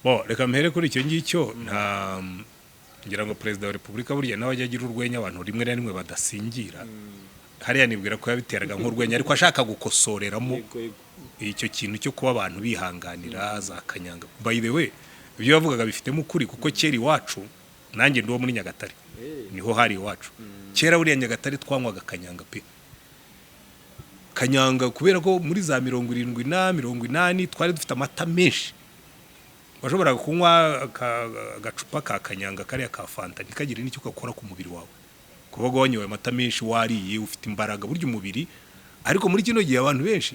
Bo reka mpere kuri icyo ngicyo nta ngira ngo Perezida wa Repubulika burya nawe ajya agira urwenya abantu rimwe na rimwe badasingira hariya nibwira ko yabiteraga nk'urwenya ariko ashaka gukosoreramo icyo kintu cyo kuba abantu bihanganira za kanyanga. By the way ibyo yavugaga bifitemo ukuri kuko kera iwacu nanjye ndi wo muri Nyagatare niho hari iwacu kera buriya Nyagatare twanywaga kanyanga pe kanyanga kubera ko muri za 70 na 80 twari dufite amata menshi washobora kunywa agacupa ka kanyanga kariya ka fanta ntikagire n'icyo ukakora ku mubiri wawe kubago wanyoye amata menshi wariye ufite imbaraga burya umubiri ariko muri kino gihe abantu benshi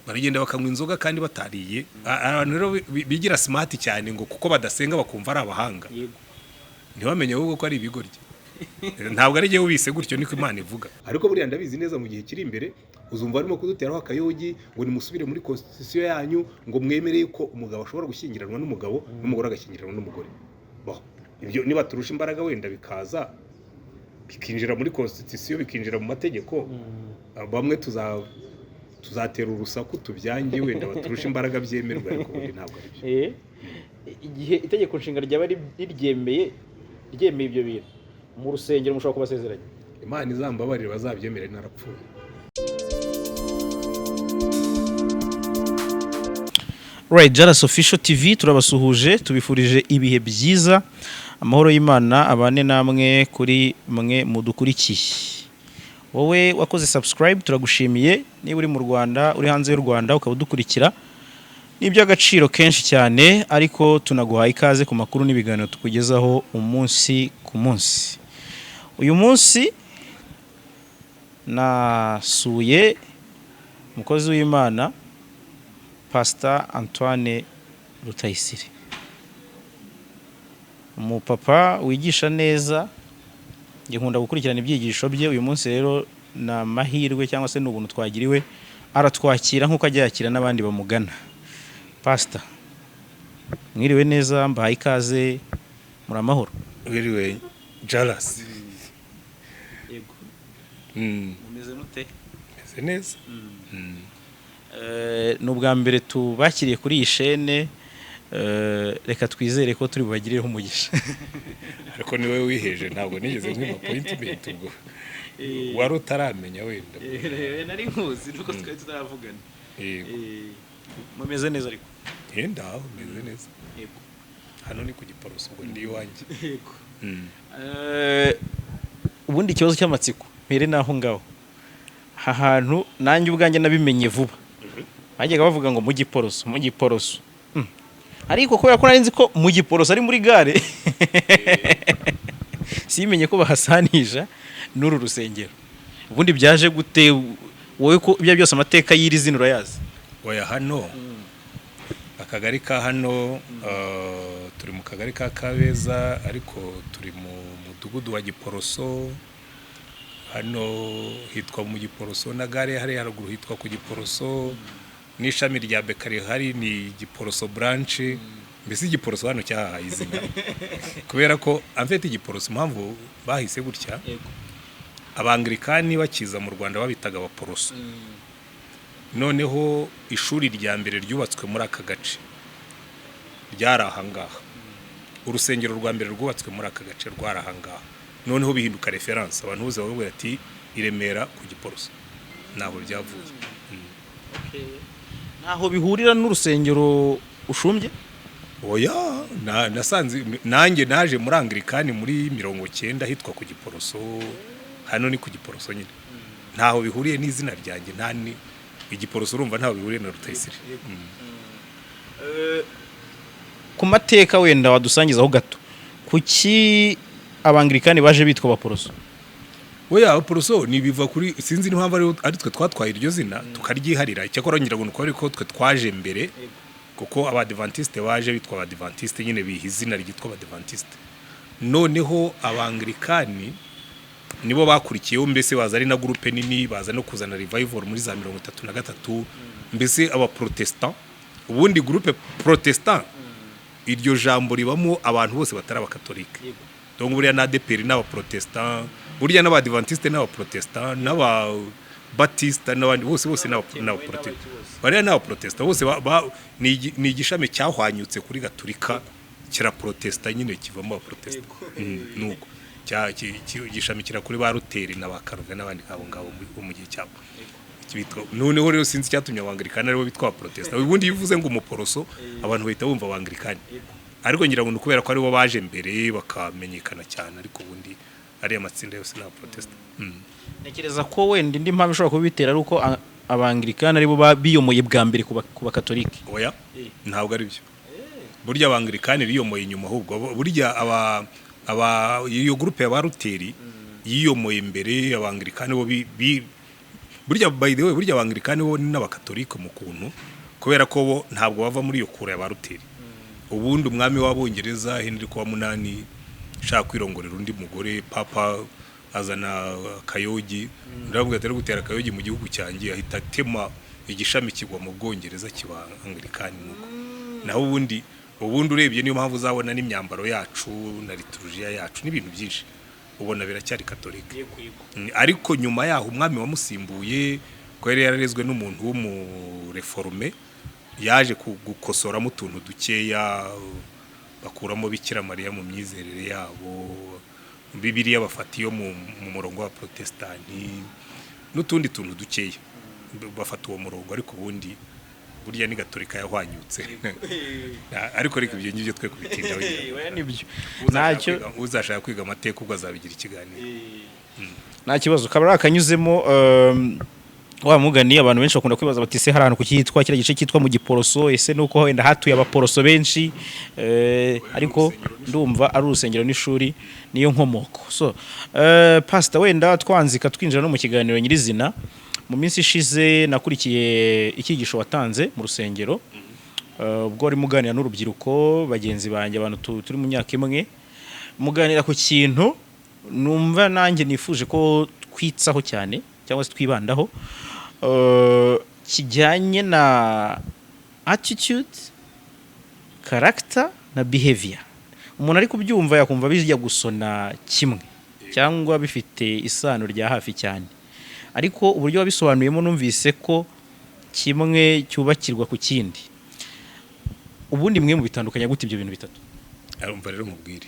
baragenda bakanywa inzoga kandi batariye abantu rero bigira smart cyane ngo kuko badasenga bakumva ari abahanga ntibamenye ahubwo ko ari ibigoryi ntabwo ari gihe ubise gutyo niko Imana ivuga ariko buriya ndabizi neza mu gihe kiri imbere uzumva arimo kuduteraho akayogi ngo nimusubire muri constitution yanyu ngo mwemereye ko umugabo ashobora gushyingiranwa n'umugabo n'umugore agashyingiranwa n'umugore ibyo niba turusha imbaraga wenda bikaza bikinjira muri constitution bikinjira mu mategeko bamwe tuzatera urusaku tubyange wenda baturusha imbaraga byemerwa ariko ubundi ntabwo ari byo igihe itegeko nshinga ryaba ryemeye ibyo bintu mu rusengero mushobora kubasezeranya Imana izambabarire bazabyemera narapfuye. Right, JALAS Official TV turabasuhuje tubifurije ibihe byiza amahoro y'Imana abane namwe kuri mwe mudukurikiye. Wowe wakoze subscribe turagushimiye niba uri mu Rwanda uri hanze y'u Rwanda ukaba udukurikira n'iby'agaciro kenshi cyane ariko tunaguhaye ikaze ku makuru n'ibiganiro tukugezaho umunsi ku munsi. Uyu munsi nasuye umukozi w'Imana Pastor Antoine RUTAYISIRE umupapa wigisha neza nge nkunda gukurikirana ibyigisho bye uyu munsi rero na mahirwe cyangwa se n'ubuntu twagiriwe aratwakira nkuko ajya yakira n'abandi bamugana. Pastor mwiriwe neza mbahaye ikaze muri amahoro. Mwiriwe JALAS. Yego. Mumeze mute? Meze neza. Nubwa mbere tubakiriye kuri iyi shene reka twizere ko turi bubagireho umugisha ariko niwe wiheje ntabwo nigeze nk'ima appointment ubwo wari utaramenya wenda nari nkuzi nuko twari tutaravugana. Mumeze neza ariko ndaho meze neza yego hano ni ku Giporoso ubwo ndi iwanjye yego. Ubundi ikibazo cy'amatsiko mpere naho ngaho ahantu nanjye ubwanjye nabimenye vuba bajyaga bavuga ngo mu Giporoso ariko kubera ko nari nzi ko mu Giporoso ari muri gare simenye ko bahasanisha n'uru rusengero. Ubundi byaje gute wowe ko ibyo byose amateka y'iri zino urayazi? Oya hano akagari ka hano turi mu kagari ka Kabeza ariko turi mu mudugudu wa Giporoso hano hitwa mu Giporoso na gare hari haruguru hitwa ku Giporoso n'ishami rya Bekari hari ni Giporoso branch mbese Giporoso hano cyahaye izina kubera ko amfite Giporoso impamvu bahise gutya abanglikani bakiza mu Rwanda babitaga abaporoso noneho ishuri rya mbere ryubatswe muri aka gace ryarahangaha urusengero rwa mbere rwubatswe muri aka gace rwarahangaha noneho bihinduka reference abantu bose bavuga ati iremera ku Giporoso naho byavuye. Naho bihurira n'urusengero ushumbye? Oya nasanze nanjye naje muri Anglikani muri 90 hitwa ku Giporoso hano ni ku Giporoso nyine ntaho bihuriye n'izina ryanjye ntani Igiporoso urumva ntaho bihuriye na RUTAYISIRE. Ku mateka wenda wadusangizaho gato kuki abanglikani baje bitwa abaporoso? Oya abaporoso ni biva kuri sinzi n'impamvu ari twe twatwaye iryo zina tukaryiharira icyakora ngira ngo nuko ariko twe twaje mbere kuko abadventiste baje bitwa abadventiste nyine bihizina ryitwa abadventiste noneho abanglikani nibo bakurikiyeho mbese baza ari na groupe nini baza no kuzana revival muri za 33 mbese aba protestant ubundi groupe protestant iryo jambo ribamo abantu bose batari abakatolike donc buriya na ADPR n'aba protestant buriya n'abadventiste n'aba protestant Batista n'abandi bose n'aba protesta bariya n'aba protesta bose ni igishami cyahwanyutse kuri gaturika kira protesta nyine kivamo aba protesta nuko igishami kira kuri ba Ruteri n'abakaruve n'abandi ngabo mu gihe cyabo kibitwa noneho rero sinzi cyatumye abangilikani aribo bitwa protesta ubundi bivuze ngo umuporoso abantu bahita bumva abangilikani ariko ngira ngo nukubera ko aribo baje mbere bakamenyekana cyane ariko ubundi ari amatsinda yose n'aba protesta Nekereza ko wenda indi mpamvu ishobora kubitera ari uko abangilikani aribo biyomoye bwa mbere ku bakatolike. Oya ntabwo ari byo. Burya abangilikani biyomoye nyuma ahubwo burya iyo groupe ya Ruteri yiyomoye mbere abangilikani bo burya by the way burya abangilikani bo n'abakatolike mu kuntu kubera ko bo ntabwo bava muri iyo kura ya Ruteri. Ubundi umwami w'abongereza Henry wa munani shaka kwirongorera undi mugore papa azana kayogi ndavuga atari gutera kayogi mu gihugu cyangiye ahita tema igishami kigwa mu Bwongereza kiba Anglikani nuko naho ubundi urebye niyo mpamvu uzabona n'imyambaro yacu na liturujia yacu n'ibintu byinshi ubona biracyari katolika ariko nyuma yaho umwami wamusimbuye ko yari yararezwe n'umuntu w'umureforme yaje gukosoramo utuntu dukeya bakuramo Bikira Mariya mu myizerere yabo Bibiliya bafatiyo mu murongo wa Protestanti n'utundi tuntu dukeya bafata uwo murongo ariko ubundi burya ni gatolika yahwanyutse ariko reka ibyo ngibyo twe kubitinda nibyo ntacyo uzashaka kwiga amateka ubwo azabigira ikiganiro nta kibazo kabara akanyuzemo wa mugani abantu benshi bakunda kwibaza bati se hari ahantu kukitwa kira gice kitwa mu Giporoso ese nuko wenda hatuye abaporoso benshi ariko ndumva ari urusengero n'ishuri niyo nkomoko so pastor wenda twanzika twinjira no mu kiganiro nyirizina mu minsi ishize nakurikiye ikigisho watanze mu rusengero ubwo ari muganira n'urubyiruko bagenzi banjye abantu turi mu myaka imwe muganira ku kintu numva nanjye nifuje ko twitsaho cyane cyangwa se twibandaho kijyanye na attitude character na behavior umuntu ari kubyumva yakumva bijya gusona kimwe cyangwa bifite isano rya hafi cyane ariko uburyo wabisobanuyemo numvise ko kimwe cyubakirwa ku kindi ubundi mwe mu bitandukanya gute ibyo bintu bitatu arumva rero mubwire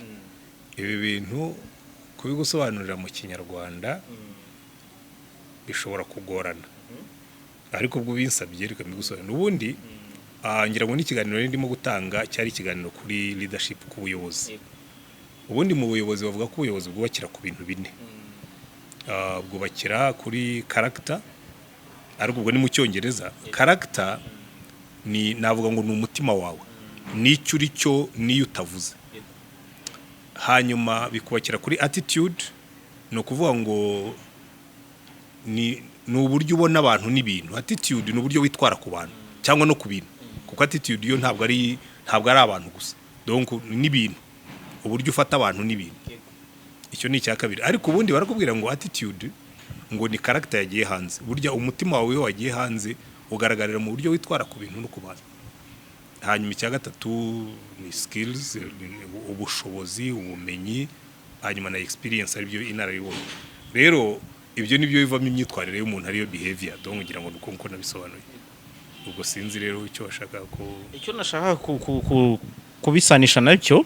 ibi bintu kubigusobanurira mu Kinyarwanda bishobora kugorana ariko ubwo binsabye reka mbigusobanurira ubundi ngira ngo n'ikiganiro ndimo gutanga cyari ikiganiro kuri leadership ku buyobozi ubundi mu buyobozi bavuga ko ubuyobozi bwubakira ku bintu bine bwubakira kuri character ariko ubwo ni mu Cyongereza character ni navuga ngo ni umutima wawe n'icyo uri cyo niyo utavuze hanyuma bikubakira kuri attitude no kuvuga ngo ni uburyo ubona abantu n'ibintu attitude ni uburyo witwara ku bantu cyangwa no ku bintu kuko attitude yo ntabwo ari abantu gusa donc n'ibintu uburyo ufata abantu n'ibintu icyo ni icya kabiri ariko ubundi barakubwira ngo attitude ngo ni character yagiye hanze burya umutima wawe wagiye hanze ugaragarira mu buryo witwara ku bintu no ku bantu hanyuma icya gatatu ni skills ubushobozi ubumenyi hanyuma na experience ari byo inararibonye rero ibyo nibyo bivamo imyitwarire y'umuntu ariyo behavior donc ngira ngo nuko nabisobanuye ubwo sinzi rero icyo bashaka ko icyo nashaka kubisanisha nacyo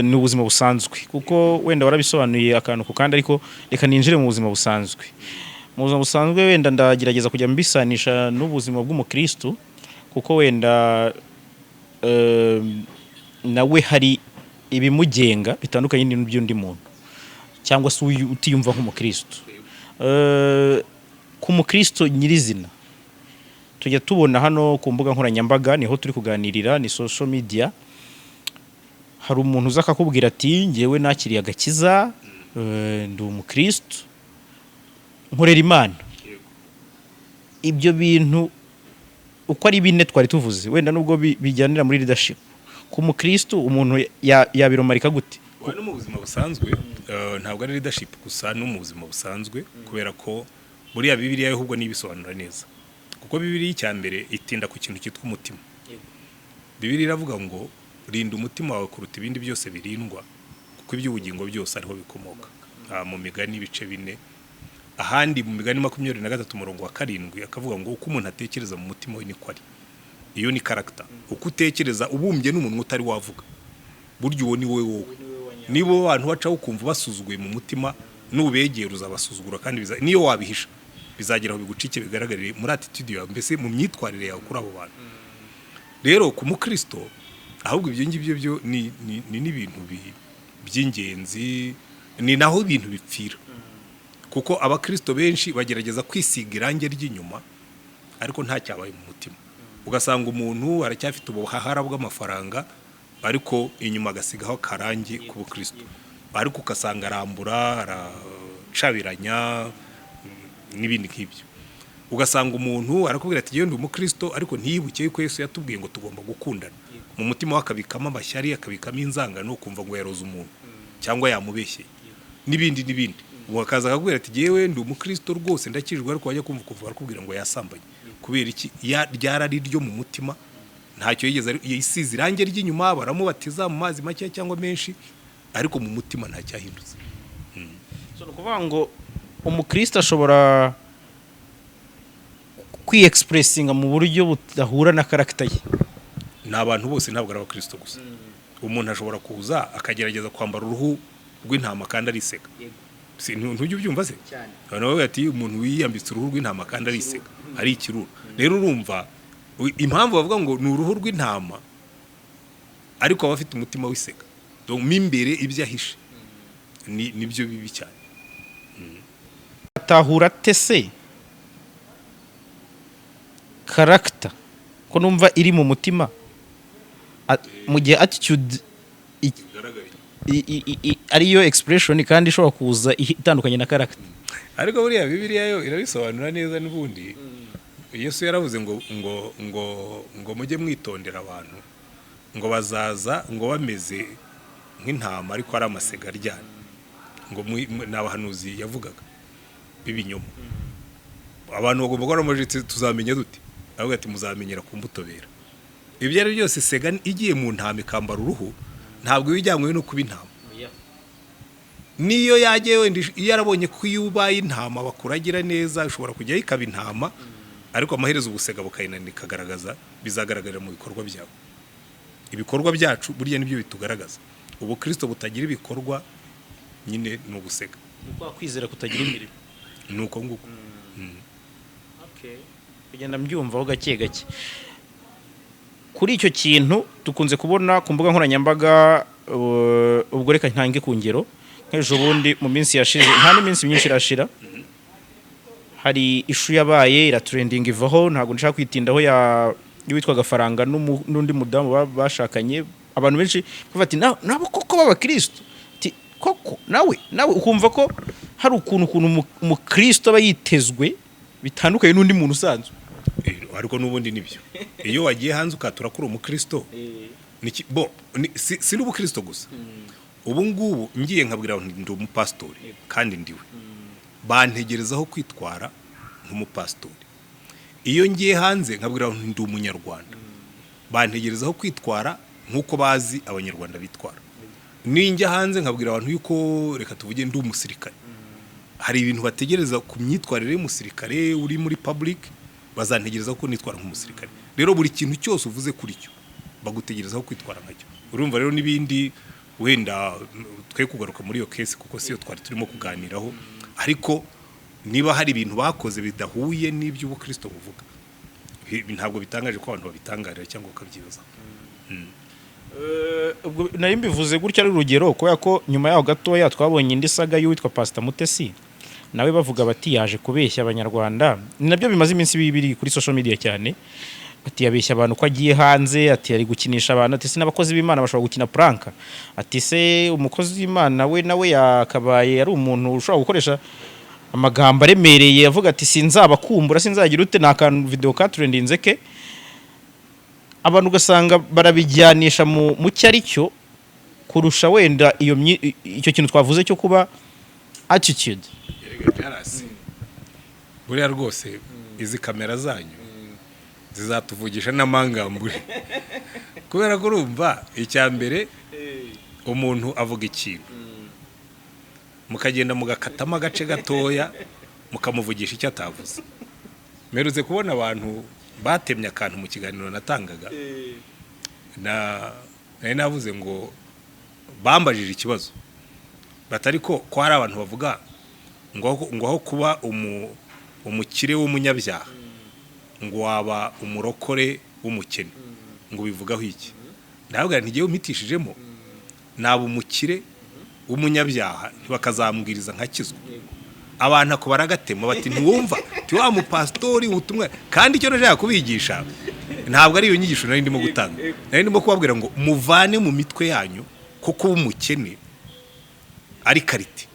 ni ubuzima busanzwe kuko wenda warabisobanuye akantu ku kandi ariko reka ninjire mu buzima busanzwe wenda ndagerageza kujya mbisanisha n'ubuzima bw'umukristo kuko wenda nawe hari ibimugenga bitandukanye n'iby'undi muntu cyangwa se utiyumva nk'umukristo ku mukristo nyirizina tujya tubona hano ku mbuga nkoranyambaga niho turi kuganirira ni social media hari umuntu uza akakubwira ati ngewe nakiriye agakiza ndi umukristo nkorera Imana ibyo bintu uko ari bine twari tuvuze wenda nubwo bijyanira muri leadership ku mukristo umuntu yabiromarika gute no mu buzima busanzwe ntabwo ari leadership gusa no mu buzima busanzwe kubera ko buriya Bibiliya ahubwo nibisobanura neza kuko Bibiliya icyambere itinda ku kintu cyitwa umutima Bibiliya iravuga ngo rinda umutima wawe kuruta ibindi byose birindwa kuko iby'ubugingo byose ariho bikomoka mu migani ibice bine ahandi mu migani 23 umurongo wa 7 akavuga ngo uko umuntu atekereza mu mutima we niko ari. Iyo ni character. Uko utekereza ubumbye n'umuntu utari wavuga. Buryo uwo ni wowe. Nibo abantu bacaho kumva basuzuguye mu mutima n'ubegera uzabasuzugura kandi niyo wabihisha bizageraho bigucike bigaragarire muri attitude yawe mbese mu myitwarire yawe kuri abo bantu. Rero ku mukristo ahubwo ibyo ngibyo byo ni ibintu by'ingenzi, ni naho ibintu bipfira. Kuko abakristo benshi bagerageza kwisiga irange ry'inyuma ariko nta cyabaye mu mutima. Ugasanga umuntu aracyafite ubuhahara bw'amafaranga ariko inyuma agasigaho karangi ku bukristo. Ariko ukasanga arambura, aracabiranya n'ibindi nk'ibyo. Ugasanga umuntu arakubwira ati ndi umukristo ariko ntiyibuke yuko Yesu yatubwiye ngo tugomba gukundana. Mu mutima wakabikamo amashyari, akabikamo inzangano, kumva ngo yaroze umuntu cyangwa yamubeshye n'ibindi. Wakaza akakubwira ati ndi umukristo rwose ndakijwe ariko wajya kumva kuva arakubwira ngo yasambanye. Kubera iki? Ryarari ryo mu mutima ntacyo yigeze yisize irange ry'inyuma, baramubatiza mu mazi make cyangwa menshi ariko mu mutima nta cyahindutse. So kuvuga ngo umukristo ashobora kwi-expressinga mu buryo budahura na character ye. N'abantu bose ntabwo ari abakristo gusa. Umuntu ashobora kuza akagerageza kwambara uruhu rw'intama kandi ariseka. Ntujye ubyumva se? Nawe ati umuntu wiyambitse uruhu rw'intama kandi ariseka, ari ikirura. Rero urumva impamvu bavuga ngo ni uruhu rw'intama ariko aba afite umutima wiseka. Donc mimbere ibyo ahishe nibyo bibi cyane. Atahura tese character ko numva iri mu mutima mu gihe attitude ariyo expression kandi ishobora kuza itandukanye na character. Ariko buriya Bibiliya yo irabisobanura neza n'ubundi. Yesu yaravuze ngo mujye mwitondera abantu ngo bazaza ngo bameze nk'intama ariko ari amasega aryana. Ngo n'abahanuzi yavugaga bibinyoma. Abantu bagomba gukora amajitse tuzamenya dute? Avuga ati muzamenyera ku mbuto bera. Ibyo ari byose sega igiye mu ntama ikambara uruhu ntabwo bijyanywe no kuba intama. Niyo yagiye wenda yarabonye ko yubaye intama bakuragira neza ushobora kujya ikaba intama ariko amaherezo ubusega bukayinani kagaragaza bizagaragarira mu bikorwa byawe. Ibikorwa byacu burya nibyo bitugaragaza. Ubu Kristo butagira ibikorwa nyine no guseka. Nuko kwizera kutagira imirimo. Nuko nguko. Okay. Kugenda mbyumva ho gake gake. Kuri icyo kintu dukunze kubona ku mbuga nkoranyambaga ubwo reka ntange ku ngero nk'ejo bundi mu minsi yashize nta n'iminsi myinshi irashira hari ishu yabaye iratrending ivaho ntago nshaka kwitindaho y'uwitwaga Faranga n'undi mudamu bashakanye abantu benshi bafati nabo koko b'abakristo koko nawe ukumva ko hari ukuntu umukristo aba yitezwe bitandukanye n'undi muntu usanzwe. Ariko n'ubundi nibyo iyo wagiye hanze ukatura kuri umukristo si n'ubukristo gusa. Ubu ngubu ngiye nkabwira ndi umupastori kandi ndiwe bantegerezaho kwitwara nk'umupastori. Iyo ngiye hanze nkabwira ndi umunyarwanda bantegerezaho kwitwara nk'uko bazi abanyarwanda bitwara. Ninjya hanze nkabwira abantu yuko reka tuvuge ndi umusirikare. Hari ibintu bategereza ku myitwarire y'umusirikare uri muri public bazantegereza ko nitwara nk'umusirikare. Rero buri kintu cyose uvuze kuri cyo bagutegerezaho kwitwara nkacyo. Urumva rero nibindi wenda twe kugaruka muri iyo case kuko siyo twari turimo kuganiraho ariko niba hari ibintu bakoze bidahuye n'ibyo ubukristo buvuga ntabwo bitangaje ko abantu babitangarira cyangwa bakabyibaza. Ubwo nari mbivuze gutya ari urugero kubera ko nyuma yaho gatoya twabonye indi saga y'uwitwa Pastor Mutesi nawe bavuga bati yaje kubeshya abanyarwanda. Nabyo bimaze iminsi bibiri kuri social media cyane. Ati yabeshya abantu ko agiye hanze, ati ari gukinisha abantu, ati se n'abakozi b'Imana bashobora gukina prank. Ati se umukozi w'Imana we nawe yakabaye ari umuntu ushobora gukoresha amagambo aremereye avuga ati sinzabakumbura sinzagira ute nakantu video ka trendinze ke. Abantu ugasanga barabijyanisha mu cyari cyo kurusha wenda icyo kintu twavuze cyo kuba attitude. Buriya rwose izi kamera zanyu zizatuvugisha n'amangambure kubera ko urumva icya mbere umuntu avuga ikintu mukagenda mugakatamo agace gatoya mukamuvugisha icyo atavuze. Merutse kubona abantu batemye akantu mu kiganiro natangaga nari navuze ngo bambajije ikibazo batari ko hari abantu bavuga ngo aho kuba umukire w'umunyabyaha ngo waba umurokore w'umukene ngo bivugaho iki. Ndavuga nti ngiye umitishijemo naba umukire w'umunyabyaha ntibakazambwiriza nkakizwa. Abantu ako baragatema bati ntiwumva tiwa mu pastori ubutumwa kandi icyo naje kubigisha ntabwo ari iyo nyigisho nari ndimo gutanga. Nari ndimo kubabwira ngo muvane mu mitwe yanyu ko kuba umukene ari karite.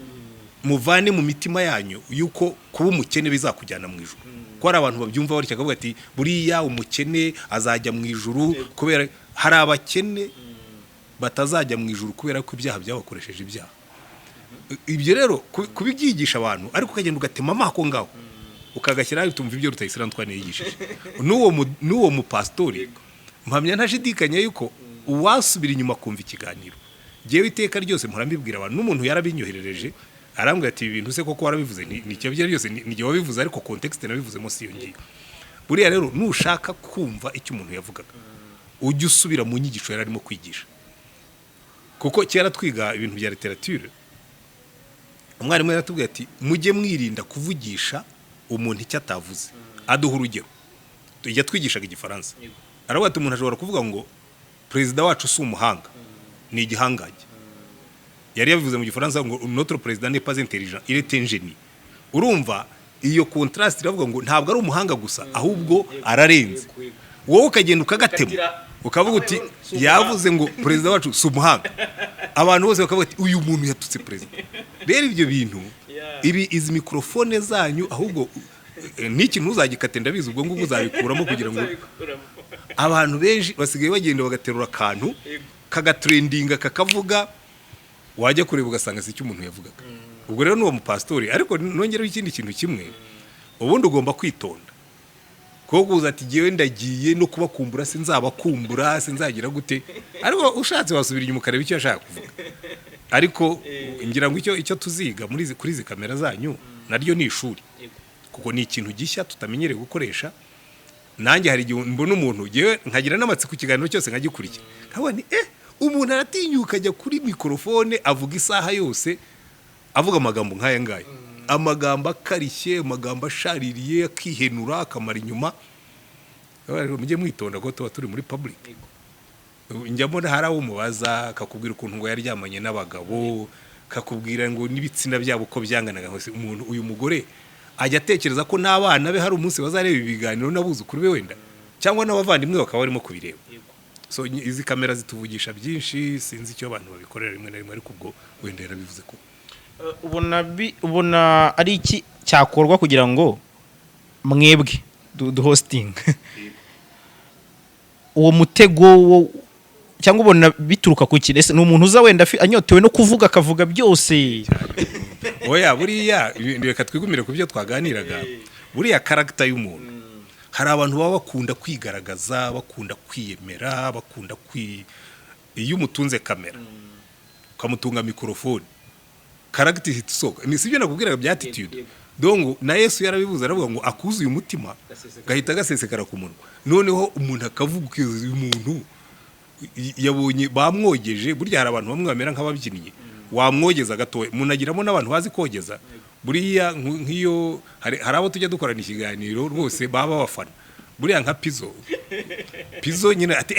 Muvane mu mitima yanyu yuko kuba umukene bizakujyana mu ijuru. Ko hari abantu babyumva bari cyakavuga ati buriya umukene azajya mu ijuru kubera hari abakene batazajya mu ijuru kubera ko ibyaha byabakoresheje ibyaha. Ibyo rero kubibyigisha abantu ariko ukagenda ugatema amako ngaho ukagashyira tumva ibyo Rutayisire Antoine yigishije. N'uwo mu pastori mpamya ntashidikanya yuko uwasubira inyuma kumva ikiganiro giye biteka ryose murambibwira abantu n'umuntu yarabinyoherereje arambwira ati ibintu se koko warabivuze ni cyo byo byose ni giye wabivuze ariko context nabivuzemo si yo ngiyo. Buriya rero nushaka kumva icyo umuntu yavugaga ujye usubira mu nyigisho yararimo kwigisha kuko cyera twiga ibintu bya literature. Umwarimu yaratubwiye ati mujye mwirinda kuvugisha umuntu icyo atavuze. Aduha urugero tujya twigishaga igifaransa aravuga ati umuntu ashobora kuvuga ngo perezida wacu si umuhanga ni igihangaje. Yari yabivuze mu gifaransa ngo notre président n'est pas intelligent il est un génie. Urumva iyo contrast iravuga ngo ntabwo ari umuhanga gusa ahubwo ararenze. Wowe ukagenda ukagatema ukavuga uti yavuze ngo perezida wacu si umuhanga abantu bose bakavuga ati uyu muntu yatutse perezida. Rero ibyo bintu izi mikrofone zanyu ahubwo niki ntuzagikate ndabizi ubwo ngo uzabikuramo kugira ngo abantu benshi basigaye bagenda bagaterura akantu kagatrendinga kakavuga wajya kureba ugasanga si icyo umuntu yavugaga. Ubwo rero n'uwo mupastori ariko nongereho ikindi kintu kimwe ubundi ugomba kwitonda kuko kuza ati giye ndagiye no kubakumbura sinzabakumbura sinzagira gute ariko ushatse wasubira inyuma ukareba icyo yashaka kuvuga. Ariko ngira ngo icyo tuziga kuri izi kamera zanyu naryo ni ishuri kuko ni ikintu gishya tutamenyereye gukoresha. Nanjye hari igihe mbona umuntu giye nkagira n'amatsiko ikiganiro cyose nkagikurikira nkabona umuntu aratinyuka ajya kuri mikrofone avuga isaha yose avuga amagambo nk'aya ngaya amagambo akarishye amagambo ashaririye akihenura akamara inyuma. Mujye mwitonda ko tuba turi muri public. Njya mbona hari aho umubaza akakubwira ukuntu ngo yaryamanye n'abagabo kakubwira ngo n'ibitsina byabo uko byanganaga hose umuntu uyu mugore ajya atekereza ko n'abana be hari umunsi bazareba ibiganiro n'abuzukuru be wenda cyangwa n'abavandimwe bakaba barimo kubireba. So izi kamera zituvugisha byinshi sinzi icyo abantu babikorera rimwe na rimwe ariko ubwo wenda yarabivuze ko ubona ari iki cyakorwa kugira ngo mwebwe du hosting uwo mutego cyangwa ubona bituruka ku kinese n'umuntu uza wenda anyotewe no kuvuga akavuga byose. Oya buriya reka twigumire ku byo twaganiraga buriya character y'umuntu. Hari abantu baba bakunda kwigaragaza bakunda kwiyemera bakunda iyo umutunze kamera ukamutunga mikrofone character hitisoka ni sibyo nakubwiraga bya attitude. Donc na Yesu yarabivuze aravuga ngo akuzuye umutima gahita gasesekara ku munwa. Noneho umuntu akavuga uyu muntu yabonye bamwogeje burya hari abantu bamwe bamera nk'ababyinnyi wamwogeza gatoya umuntu agiramo n'abantu bazi kogeza. Buriya nk'iyo hari abo tujya dukorana ikiganiro rwose baba bafana buriya nka Pizo nyine ati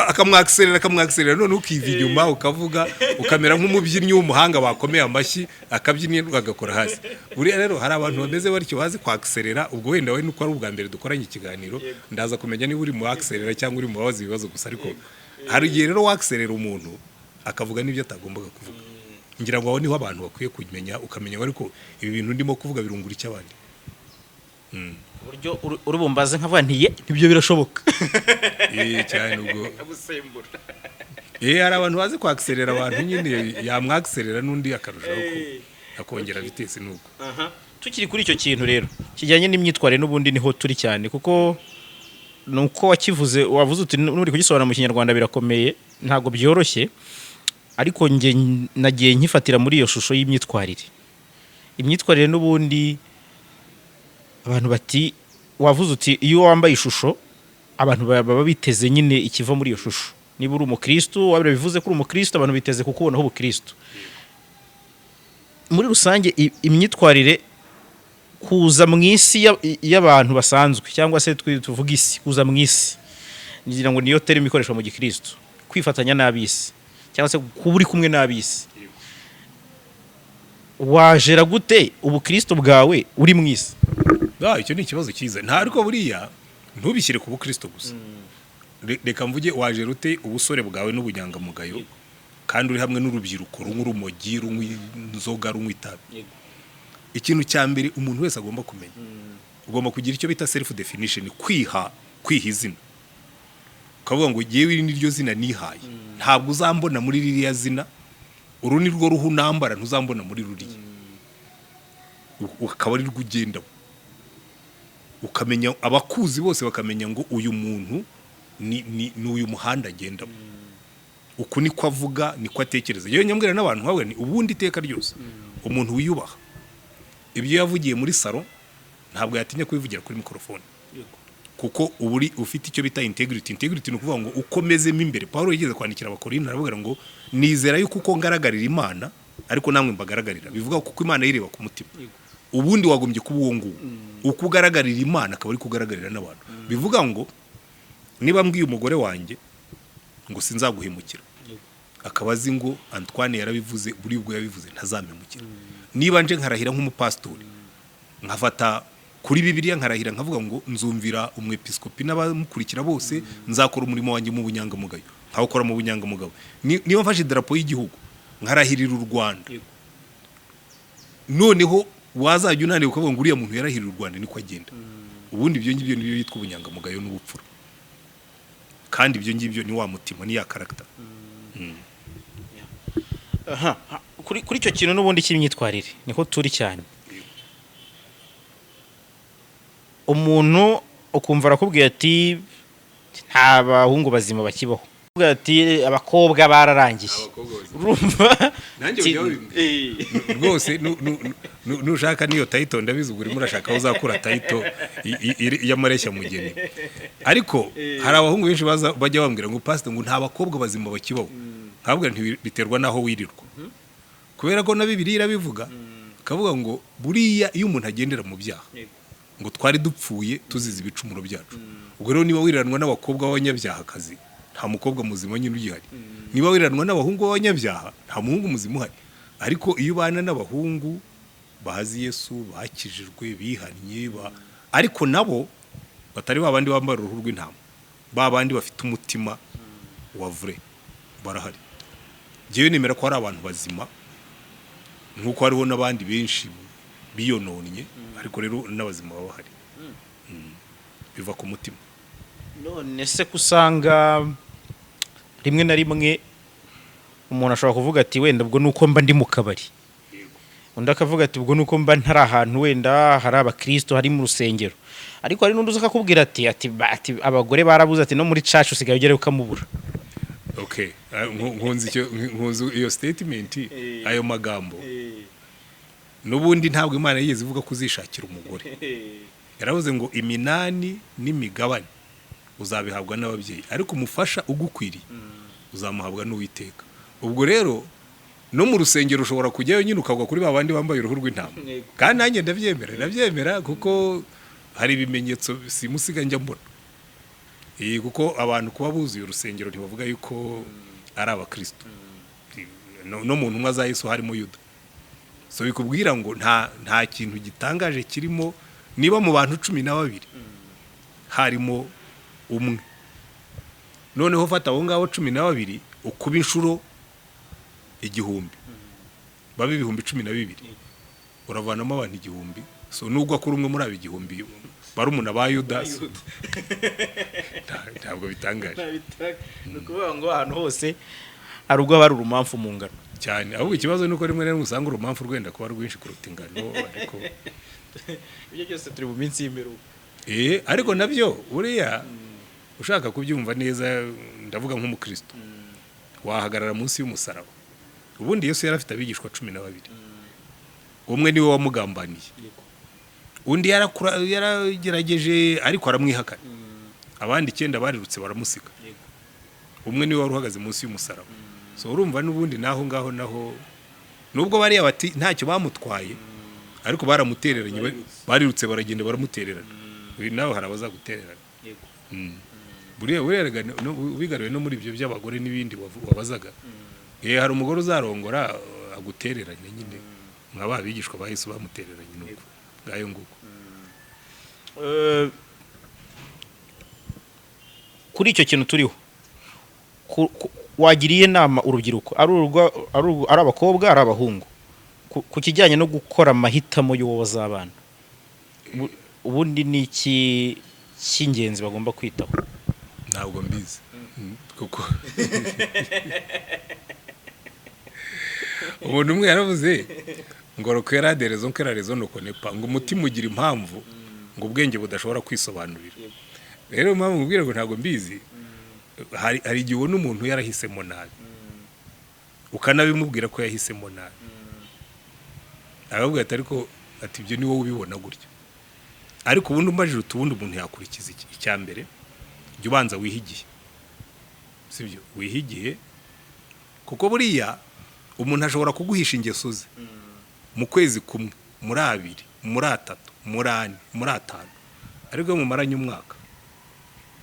akamwakserera none ukiva inyuma ukavuga ukamera nk'umubyinnyi w'umuhanga bakomeye amashyi akabyinira agakora hasi. Buriya rero hari abantu bameze baricyo bazi kwakserera ubwo wenda we nuko ari ubwa mbere dukoranye ikiganiro ndaza kumenya niba uri mu akserera cyangwa uri mu babaza ibibazo gusa ariko hari igihe rero wakserera umuntu akavuga n'ibyo atagombaga kuvuga. Ngira ngo aho niho abantu bakwiye kumenya ukamenya ariko ibi bintu ndimo kuvuga birungura icyo abandi. Buryo urubumbaze nkavuga ntiye nibyo birashoboka. Cyane ubwo hari abantu bazi kwakserera abantu nyine yamwakserera n'undi akarushaho akongera vitesse nuko. Tukiri kuri icyo kintu rero kijyanye n'imyitwarire n'ubundi niho turi cyane kuko nuko wakivuze wavuze uti nuri kugisobanura mu Kinyarwanda birakomeye ntago byoroshye ariko nge nagiye nkifatira muri iyo shusho y'imyitwarire imyitwarire n'ubundi abantu bati wavuze uti iyo wambaye ishusho abantu baba biteze nyine ikiva muri iyo shusho. Niba uri umukristo wabira bivuze ko uri umukristo abantu biteze kukubonaho ubukristo. Muri rusange imyitwarire kuza mu isi y'abantu basanzwe cyangwa se tuvuga isi kuza mu isi ngira ngo niyo terimo ikoreshwa mu gikristo, kwifatanya n'abisi cyangwa se kuba uri kumwe n'abisi. Wajera gute ubukristo bwawe uri mu isi? Icyo ni ikibazo cyiza. Nta ariko buriya ntubishyire ku bukristo gusa. Reka mvuge wajera ute ubusore bwawe n'ubunyangamugayo kandi uri hamwe n'urubyiruko runywa urumogi, runywa inzoga, runywa itabi. Ikintu cya mbere umuntu wese agomba kumenya, ugomba kugira icyo bita self definition, kwiha izina. Ukavuga ngo yewe iri niryo zina nihaye, ntabwo uzambona muri ririya zina, uru ni rwo ruhu nambara ntuzambona muri ruriya. Ukaba ari rwo ugendamo, ukamenya abakuzi bose bakamenya ngo uyu muntu ni uyu muhanda agendamo. Uku niko avuga, niko atekereza. Yewe nyambwira n'abantu hawe ni ubundi iteka ryose umuntu wiyubaha. Ibyo yavugiye muri salo ntabwo yatinya kubivugira kuri mikrofone, kuko uburi ufite icyo bita integrity. Integrity ni ukuvuga ngo ukomezemo imbere. Paulo yigeze kwandikira abakorinto aravuga ngo nizera yuko uko ngaragarira Imana ariko namwe mbagaragarira. Bivuga kuko Imana yireba ku mutima. Ubundi wagombye kuba uwo nguwo, uko ugaragarira Imana akaba ari kugaragarira n'abantu. Bivuga ngo niba mbwiye umugore wanjye ngo sinzaguhemukira, akaba azi ngo Antoine yarabivuze, buri ubwo yabivuze ntazamemukira. Niba nje nkarahira nk'umupastori, nkafata kuri Bibiliya nkarahira nkavuga ngo nzumvira umwepiskopi n'abamukurikira bose, nzakora umurimo wanjye mu bunyangamugayo, nkawukora mu bunyangamugayo. Niba mfashe idarapo y'igihugu nkarahirira u Rwanda, noneho wazajya unaniwe ukavuga ngo uriya muntu yarahirira u Rwanda niko agenda. Ubundi ibyo ngibyo nibyo yitwa ubunyangamugayo n'ubupfura, kandi ibyo ngibyo ni wa mutima, ni ya character. Kuri icyo kintu n'ubundi cy'imyitwarire niko turi cyane. Umuntu ukumva arakubwira ati nta bahungu bazima bakibaho, uvuga ati abakobwa bararangiye. Urumva rwose nushaka niyo title ndabizi uri murashaka aho uzakura title y'amareshya mugeni. Ariko hari abahungu benshi bajya bambwira ngo pastor ngo nta bakobwa bazima bakibaho. Ntabwo biterwa naho wirirwa, kubera ko na Bibiliya irabivuga, kavuga ngo buriya iyo umuntu agendera mu byaha ngo twari dupfuye tuzize ibicumuro byacu. Ubwo rero niba wiranwa n'abakobwa b'abanyabyaha kazi, nta mukobwa muzima nyine ugihari. Niba wiranwa n'abahungu b'abanyabyaha, nta muhungu muzima uhari. Ariko iyo ubana n'abahungu bahazi Yesu, bakijijwe, bihannye, ariko nabo batari babandi bambara uruhu rw'intama, babandi bafite umutima wa vrai, barahari. Jewe nemera ko hari abantu bazima nkuko hariho n'abandi benshi biyononye, ariko rero n'abazima baba bahari. Biva ku mutima. None se kusanga rimwe na rimwe umuntu ashobora kuvuga ati wenda ubwo nuko mba ndi mu kabari, undi akavuga ati ubwo nuko mba ntari ahantu wenda hari abakristo hari mu rusengero, ariko hari n'undi uza akakubwira ati abagore barabuze, ati no muri church usigaye ugere ukamubura. Okay, nkunzi iyo statement, ayo magambo. Nubundi ntabwo Imana yigeze ivuga kuzishakira umugore. Yaravuze ngo iminani n'imigabane uzabihabwa n'ababyeyi, ariko umufasha ugukwiriye uzamuhabwa n'Uwiteka. Ubwo rero no mu rusengero ushobora kujyayo nyine ukagwa kuri babandi bambaye uruhu rw'intama. Kandi nanjye ndabyemera kuko hari ibimenyetso simusiga njya mbona. Kuko abantu kuba buzuye urusengero ntibavuga yuko ari abakristo. No mu ntumwa za Yesu harimo Yuda. So bikubwira ngo nta kintu gitangaje kirimo. Niba mu bantu 12 harimo umwe, noneho fata abo ngabo 12 ukuba inshuro 1000, babe 12,000, uravanamo abantu 1000. So nubwo akuri umwe muri abo 1000 barumuna ba Yuda, ntabwo bitangaje. Nukuvuga ngo ahantu hose ari ubwo bari urumamfu mu ngano cyane. Ahubwo ikibazo nuko rimwe na rimwe usanga urumamfu rwenda kuba rwinshi kuruta ingano, ariko ibyo byose turi mu minsi y'imperuka. Ariko nabyo uriya ushaka kubyumva neza, ndavuga nk'umukristo, wahagarara munsi y'umusaraba. Ubundi Yesu yari afite abigishwa 12. umwe niwe wamugambaniye undi yaragerageje ariko aramwihakana abandi 9 barirutse baramusika umwe niwe wari uhagaze munsi y'umusaraba so urumva n'ubundi naho ngaho naho nubwo bari abati ntacyo bamutwaye ariko baramutereranye barirutse baragenda baramutererana uyu nawe harabaza gutererana buriya ubigariwe no muri ibyo by'abagore n'ibindi wabazaga hari umugore uzarongora agutereranye nyine mwaba bigishwa bahise bamutereranye nuko ngayo nguko kuri icyo kintu turiho wagiriye nama urubyiruko ari abakobwa ari abahungu ku kijyanye no gukora amahitamo y'uwo bazabana ubundi ni iki cy'ingenzi bagomba kwitaho ntabwo mbizi kuko umuntu umwe yaravuze ngo rokera derezo nkera rezo no konepa ngo umutima ugira impamvu ngo ubwenge budashobora kwisobanurira rero mpamvu ngubwira ngo ntabwo mbizi hari igihe ubona umuntu yarahisemo nabi ukanabimubwira ko yahisemo nabi aravuga ariko ati ibyo ni wowe ubibona gutyo ariko ubundi umbajije utubundi umuntu yakurikiza icya mbere jya ubanza wihigiye sibyo wihigiye kuko buriya umuntu ashobora kuguhisha ingeso ze mu kwezi kumwe muri 2 muri 3 muri 4 muri 5 ariko mu maranye umwaka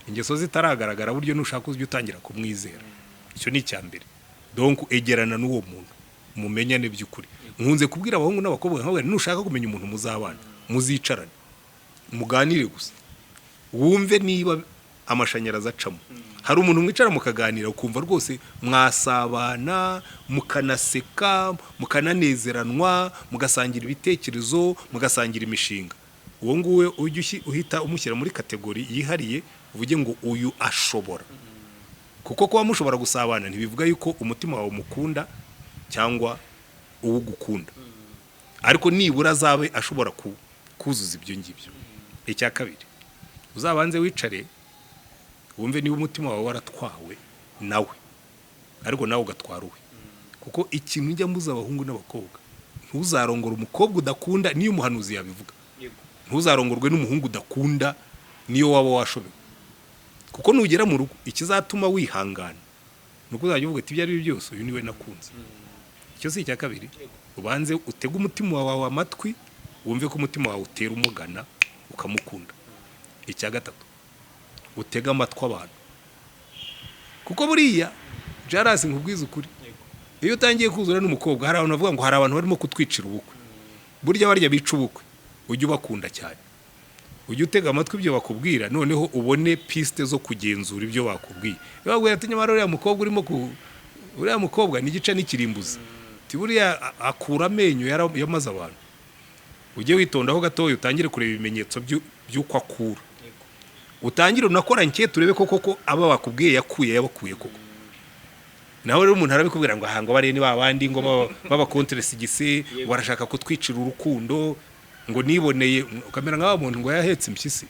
ingeso zitaragaragara buryo nushaka uzyo utangira kumwizera icyo ni icyambere donc egerana n'uwo muntu mumenyane by'ukuri nkunze kubwira abahungu n'abakobwa nkawe nushaka kumenya umuntu muzabana muzicarane muganire gusa wumve niba amashanyarazi acamo hari umuntu mwicara mukaganira ukumva rwose mwasabana mukanaseka mukananezeranwa mugasangira ibitekerezo mugasangira imishinga uwo nguwe uhita umushyira muri kategori yihariye uvuge ngo uyu ashobora kuko kuba mushobora gusabana ntibivuga yuko umutima wawe umukunda cyangwa uwugukunda ariko nibura azabe ashobora kuzuza ibyo ngibyo icya kabiri uzabanze wicare wumve niba umutima wawe waratwawe nawe ariko nawe ugatwara uwe kuko ikintu njya mbuza abahungu n'abakobwa ntuzarongora umukobwa udakunda niyo umuhanuzi yabivuga ntuzarongorwe n'umuhungu udakunda niyo waba washobewe kuko nugera mu rugo ikizatuma wihangana nuko uzajya uvuga ati ibyo ari byo byose uyu niwe nakunze icyo si icya kabiri ubanze utege umutima wawe amatwi wumve ko umutima wawe utera umugana ukamukunda icya gatatu utega amatwi abantu kuko buriya JALAS nkubwiza ukuri iyo utangiye kuzura n'umukobwa hari abantu bavuga ngo hari abantu barimo kutwicira ubukwe burya barya bica ubukwe ujye ubakunda cyane ujye utega amatwi ibyo bakubwira noneho ubone piste zo kugenzura ibyo bakubwiye iyo bagwira ati nyamara uriya mukobwa ni gica n'ikirimbuzi ti buriya akura amenyo yamaze abantu ujye witondaho gatoya utangire kureba ibimenyetso by'uko akura utangire unakora nkete urebe koko aba bakubwiye yabakuye koko naho rero umuntu arabikubwira ngo ahangwa bare ni babandi ngo baba contresigise warashaka ko twicira urukundo ngo niboneye ukamera nk'aba muntu ngo yahetse impyisi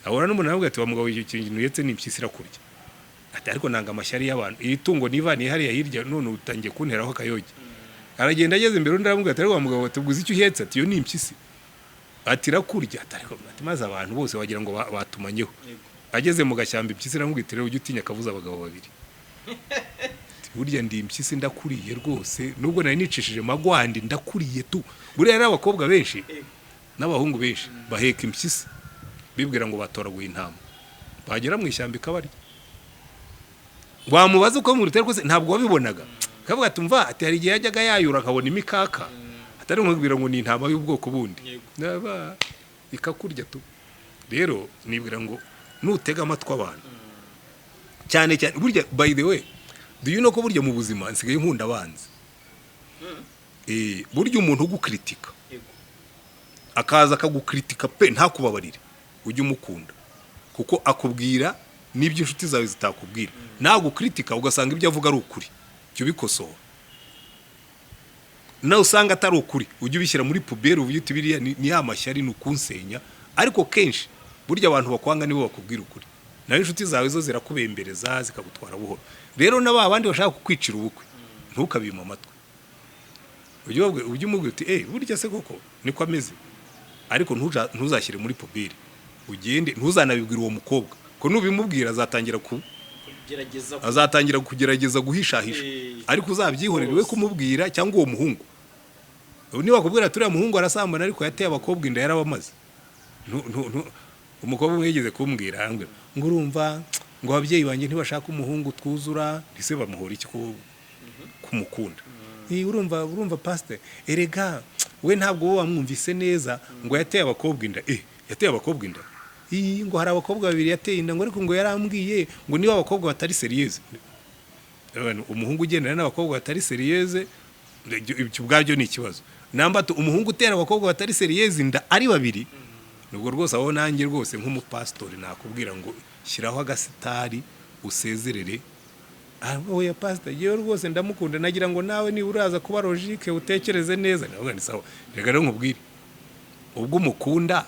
ahora n'umuntu aravuga ati wa mugabo icyo kintu yetse n'impyisi irakurya ati ariko nanga amashyari y'abantu iri tungo nivani hariya hirya none utangiye kunteraho akayoge aragenda ageze imbere undi aravuga ati ariko wa mugabo tuguze icyo uhetse ati yo ni impyisi ati irakurya ati ariko maze abantu bose wagira ngo batumanyeho ageze mu gashyamba impyisi iramubwira rero ujye utinya akavuza abagabo babiri burya ndi impyisi ndakuriye rwose nubwo nari nicishije magwandi ndakuriye tu buriya ari abakobwa benshi n'abahungu benshi baheka impyisi bibwira ngo batoraguye intama bagera mu ishyamba ikabari wamubaza uko mu rutero rwose ntabwo wabibonaga kavuga ati mva ati hari igihe yajyaga yayura akabona imikaka atari nkubwira ngo ni intama y'ubwoko bundi naba ikakurya tu rero nibwira ngo nutega amatwi abantu cyane cyane burya by the way do you know ko burya mu buzima nsigaye nkunda abanzi burya umuntu ugukritika akaza akagukritika pe ntakubabarire ujye umukunda kuko akubwira n'ibyo inshuti zawe zitakubwira nagukritika ugasanga ibyo avuga ari ukuri cyo bikosora na usanga atari ukuri ujye ubishyira muri pubere uvuye uti biriya ni amashyari nukunsenya ariko kenshi burya abantu bakwanga nibo bakubwira ukuri naho inshuti zawe zo zirakubembereza zikagutwara buhoro rero n'abandi bashaka kukwicira ubukwe ntukabima amatwi ujye umubwira uti burya se koko niko ameze ariko ntuzashyire muri puberi ugende ntuzanabibwira uwo mukobwa ko nubimubwira azatangira kugerageza guhishahisha ariko uzabyihorera we kumubwira cyangwa uwo muhungu niba bakubwira turiya muhungu arasambana ariko yateye abakobwa inda yarabamaze umukobwa umwe yigeze kumbwira ngo urumva ngo ababyeyi banjye ntibashaka umuhungu twuzura ntise bamuhora iki kumukunda urumva pastor erega we ntabwo wowe wamwumvise neza ngo yateye abakobwa inda yateye abakobwa inda ngo hari abakobwa babiri yateye inda ngo ariko ngo yarambwiye ngo niba abakobwa batari seriyeze umuhungu ugendana n'abakobwa batari seriyeze ibyo ubwabyo ni ikibazo namba umuhungu utera abakobwa batari seriyeze inda ari babiri nubwo rwose aho nanjye rwose nk'umupasitori nakubwira ngo shyiraho agasitari usezerere oya pastor yewe rwose ndamukunda nagira ngo nawe niba uraza kuba logique utekereze neza navuga ni sawa rega rero nkubwire ubwo umukunda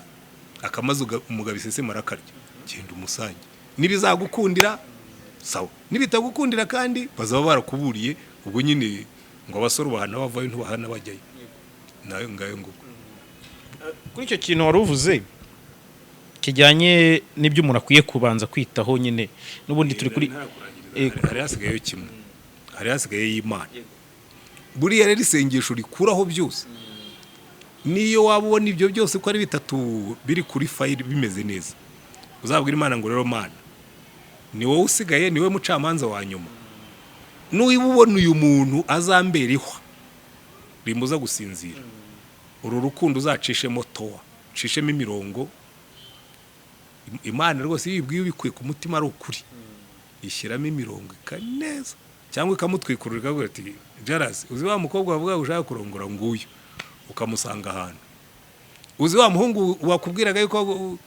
akamaze umugabo isesema arakarya genda umusange nibizagukundira sawa nibitagukundira kandi bazaba barakuburiye ubwo nyine ngo abasore bahana bavayo ntubahana bajyayo nayo ngayo ngo kuri icyo kintu wari uvuze kijyanye n'ibyo umuntu akwiye kubanza kwitaho nyine n'ubundi turi kuri hari hasigayeyo kimwe hari hasigaye y'Imana buriya rero isengesho rikuraho byose niyo waba ubona ibyo byose ko ari bitatu biri kuri fayili bimeze neza uzabwira Imana ngo rero Mana ni wowe usigaye ni wowe mucamanza wa nyuma n'uwiba ubona uyu muntu azambereho rimuza gusinzira uru rukundo uzacishemo towa cishemo imirongo Imana rwose yibwiye ubikuye ku mutima ari ukuri ishyiramo imirongo ikaneza cyangwa ikamutwikurura ikavuga ati JALAS uzi wa mukobwa wavuga ushaka kurongora nguyu ukamusanga ahantu uzi wa muhungu wakubwiraga yuko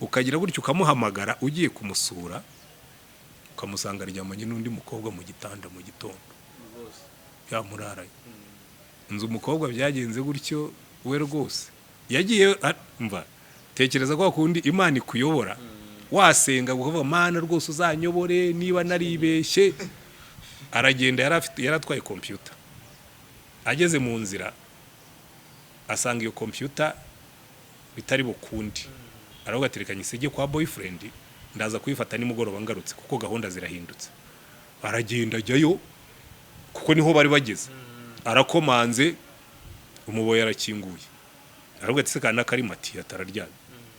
ukagira gutyo ukamuhamagara ugiye kumusura ukamusanga aryamanye n'undi mukobwa mu gitanda mu gitondo yamuraraye nzi umukobwa byagenze gutyo we rwose yagiye mva tekereza ko kundi Imana ikuyobora wasenga ukavuga Mana rwose uzanyobore niba naribeshye aragenda yaratwaye computer ageze mu nzira asanga iyo computer bitari bukundi aravuga ati reka nyisege kwa boyfriend ndaza kuyifata nimugoroba ngarutse kuko gahunda zirahindutse aragenda ajyayo kuko niho bari bageze arakomanze umuboye arakinguye aravuga ati se kana kari mati atararyamye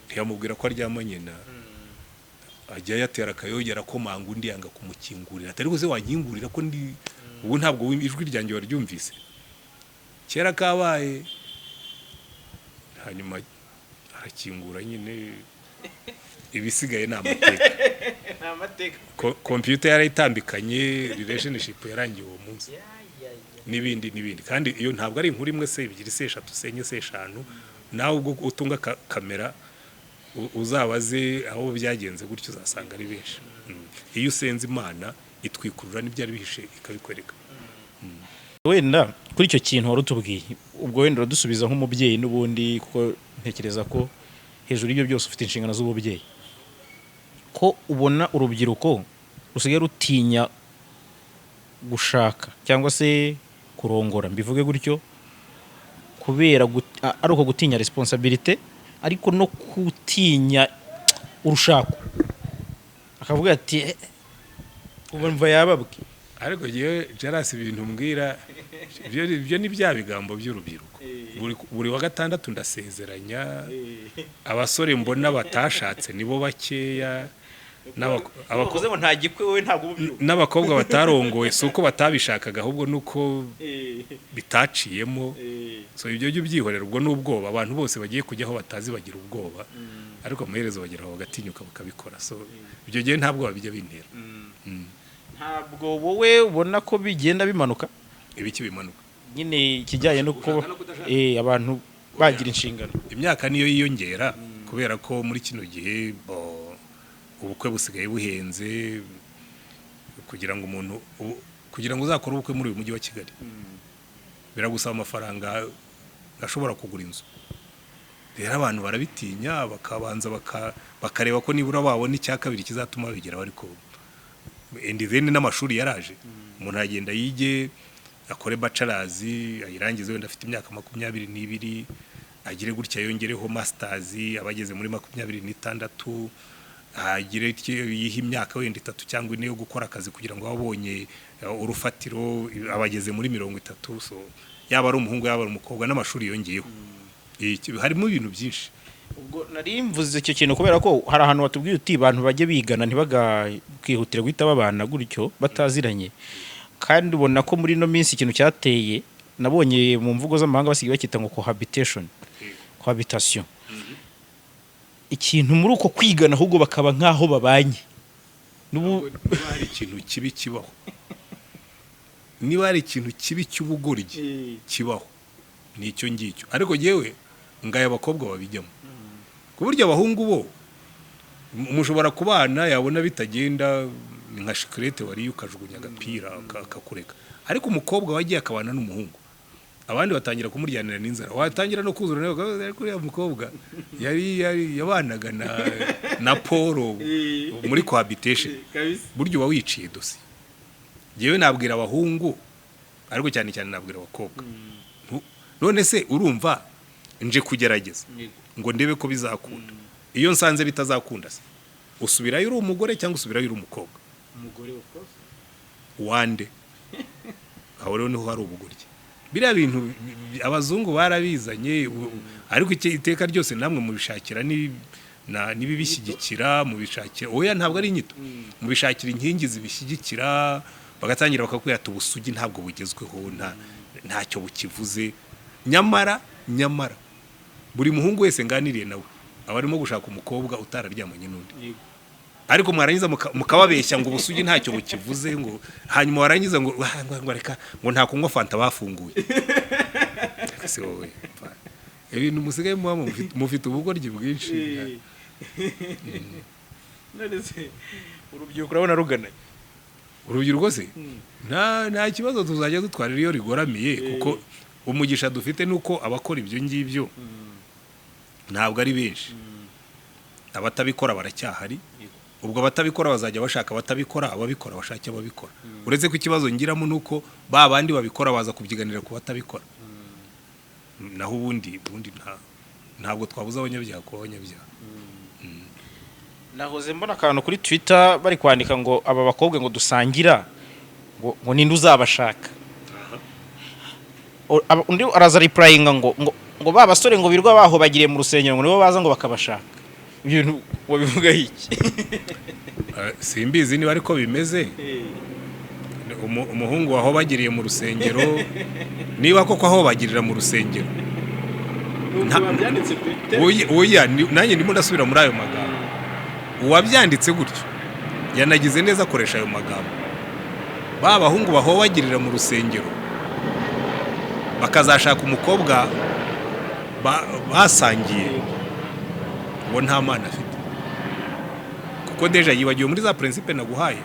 ntiyamubwira ko aryamanye na ajya yatera akayogera komanga undi yanga kumukingurira atari guze wankingurira ko ndi ubu ntabwo ijwi ryanjye waryumvise kera kabaye hanyuma arakingura nyine ibisigaye n'amateka computer yarayitambikanye relationship yarangiye uwo munsi n'ibindi kandi iyo ntabwo ari inkuru imwe se ebyiri se eshatu se enye se eshanu nawe ubwo utunga kamera uzabaze aho byagenze gutyo uzasanga ari benshi iyo usenze Imana itwikurura n'ibyari bihishe ikabikwereka wenda kuri icyo kintu wari utubwiye ubwo wenda uradusubiza nk'umubyeyi n'ubundi kuko ntekereza ko hejuru y'ibyo byose ufite inshingano z'ububyeyi ko ubona urubyiruko rusigaye rutinya gushaka cyangwa se kurongora mbivuge gutyo kubera ari uko gutinya responsibility ariko no gutinya urushako akavuga ati ubumva yababwe ariko yewe JALAS ibintu mbwira ibyo ni bya bigambo by'urubyiruko buri wa gatandatu ndasezeranya abasore mbona batashatse nibo bakeya abakoze ngo ntagikwe wowe ntabwo n'abakobwa batarongoye suko batabishakaga ahubwo nuko bitaciyemo so ibyo byo byihorera ubwo n'ubwoba abantu bose bagiye kujyaho batazi bagira ubwoba ariko amaherezo bagera aho bagatinyuka bakabikora so ibyo gihe ntabwo babijya bintera ntabwo wowe ubona ko bigenda bimanuka ibiki bimanuka nyine kijyanye no ko abantu bagira inshingano imyaka niyo yiyongera kubera ko muri kino gihe ubukwe busigaye buhenze kugira ngo uzakore ubukwe muri uyu mujyi wa Kigali biragusaba amafaranga ashobora kugura inzu rero abantu barabitinya bakabanza bakareba ko nibura babona icya kabiri kizatuma bigeraho ariko endivene n'amashuri yaraje umuntu agenda yige akore bachelors ayirangize wenda afite imyaka 22 agire gutya yongereho masters abageze muri 26 agire yiha imyaka wenda 3 cyangwa 4 yo gukora akazi kugira ngo abonye urufatiro abageze muri 30 so yaba ari umuhungu yaba ari umukobwa n'amashuri yongeyeho harimo ibintu byinshi. Ubwo nari mvuze icyo kintu kubera ko hari ahantu batubwiye uti abantu bajye bigana ntibagakihutira guhita babana gutyo bataziranye, kandi ubona ko muri no minsi ikintu cyateye nabonye mu mvugo z'amahanga basigaye bakita ngo cohabitation. Ikintu muri uko kwigana ahubwo bakaba nkaho babanye. Niba hari ikintu kibi kibaho, niba hari ikintu kibi cy'ubugoryi kibaho nicyo ngicyo, ariko yewe ngaye abakobwa babijyamo ku buryo abahungu bo mushobora kubana yabona bitagenda nka shikrete wari ukajugunya agapira akakureka, ariko umukobwa wagiye akabana n'umuhungu abandi batangira kumuryanira n'inzara, watangira no kuzura nawe ariko ya mukobwa yari yabanaga na Poro muri cohabitation buryo wawiciye dosi. Yewe nabwira abahungu ariko cyane cyane nabwira abakobwa none se urumva nje kugerageza ngo ndebe ko bizakunda, iyo nsanze bitazakunda se usubirayo uri umugore cyangwa usubirayo uri umukobwa? Umugore of course. Wande aho rero niho hari ubugoryi. Biriya bintu abazungu barabizanye, ariko iteka ryose namwe mubishakira nibibishyigikira mubishakira oya ntabwo ari inyito mubishakira inkingi zibishyigikira bagatangira bakakubwira ubusugi ntabwo bugezweho ntacyo bukivuze. Nyamara buri muhungu wese nganiriye nawe abarimo gushaka umukobwa utararyamanye n'undi, ariko mwarangiza mukababeshya ngo ubusugi ntacyo bukivuze, ngo hanyuma warangiza ngo reka ngo nta kunywa fanta bafunguye. Ese wowe ibintu musigaye mufite ubugoryi bwinshi. None se urubyiruko urabona rugana urubyiruko se nta kibazo tuzajya dutwarira iyo rigoramiye, kuko umugisha dufite nuko abakora ibyo ngibyo ntabwo ari benshi, abatabikora baracyahari. Ubwo batabikora bazajya bashaka batabikora, ababikora bashake ababikora. Uretse ko ikibazo ngiramo nuko babandi babikora baza kubyiganira ku batabikora. Naho ubundi ntabwo twabuza abanyabyaha ku abanyabyaha. Nahoze mbona akantu kuri Twitter bari kwandika ngo aba bakobwa ngo dusangira ngo ninde uzabashaka. Undi araza replyinga ngo ba basore ngo birwa baho bagiriye mu rusengero ngo nibo baza ngo bakabashaka. Ibintu wabivuga iki? Simbizi niba ariko bimeze. Umuhungu waho bagiriye mu rusengero niba koko aho bagirira mu rusengero oya nanjye ndimo ndasubira muri ayo magambo. Uwabyanditse gutyo yanagize neza akoresha ayo magambo. Ba bahungu baho bagirira mu rusengero bakazashaka umukobwa basangiye ngo nta mana afite, kuko deja yibagiwe muri za principe naguhaye.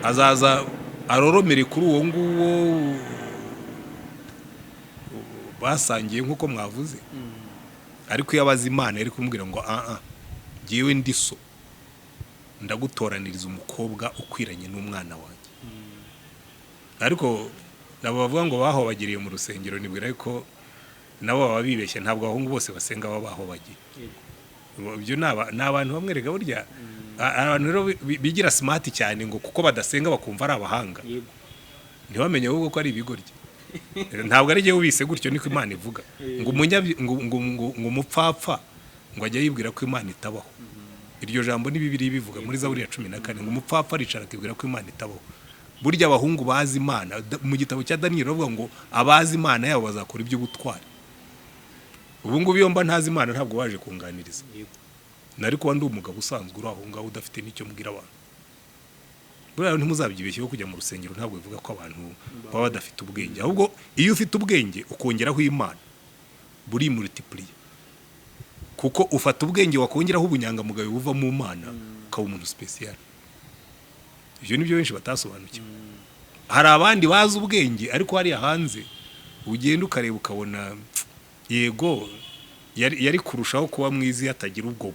Azaza aroromere kuri uwo nguwo basangiye nkuko mwavuze, ariko iyo abaza Imana yari kumubwira ngo ngiyewe ndi so ndagutoraniriza umukobwa ukwiranye n'umwana wanjye. Ariko nabo bavuga ngo baho bagiriye mu rusengero nibwira ko nabo baba bibeshye, ntabwo abahungu bose basenga baho bagiye. Ibyo n'abantu bamwe rega burya abantu rero bigira smart cyane ngo kuko badasenga bakumva ari abahanga, ntibamenye ahubwo ko ari ibigoryi. Ntabwo ari giye ubise gutyo niko Imana ivuga ngo umupfapfa ngo ajya yibwira ko Imana itabaho. Iryo jambo ni Bibiliya bivuga muri Zaburi ya 14 ngo umupfapfa aricara akibwira ko Imana itabaho. Burya abahungu bazi Imana mu gitabo cya Daniel bavuga ngo abazi Imana yabo bazakora iby'ubutwari. Ubu ngubu iyo mba ntazi Imana ntabwo baje kunganiriza. Nari kuba ndi umugabo usanzwe uri aho ngaho udafite n'icyo mbwira abantu. Buriya ntimuzabyibeshyeho kujya mu rusengero ntabwo bivuga ko abantu baba badafite ubwenge, ahubwo iyo ufite ubwenge ukongeraho Imana buri multiplier, kuko ufata ubwenge wakongeraho ubunyangamugayo buva mu Mana ukaba umuntu special. Ibyo nibyo benshi batasobanukiwe. Hari abandi bazi ubwenge ariko hari hanze ugenda ukareba ukabona yego yari kurushaho kuba mwizi yatagira ubwo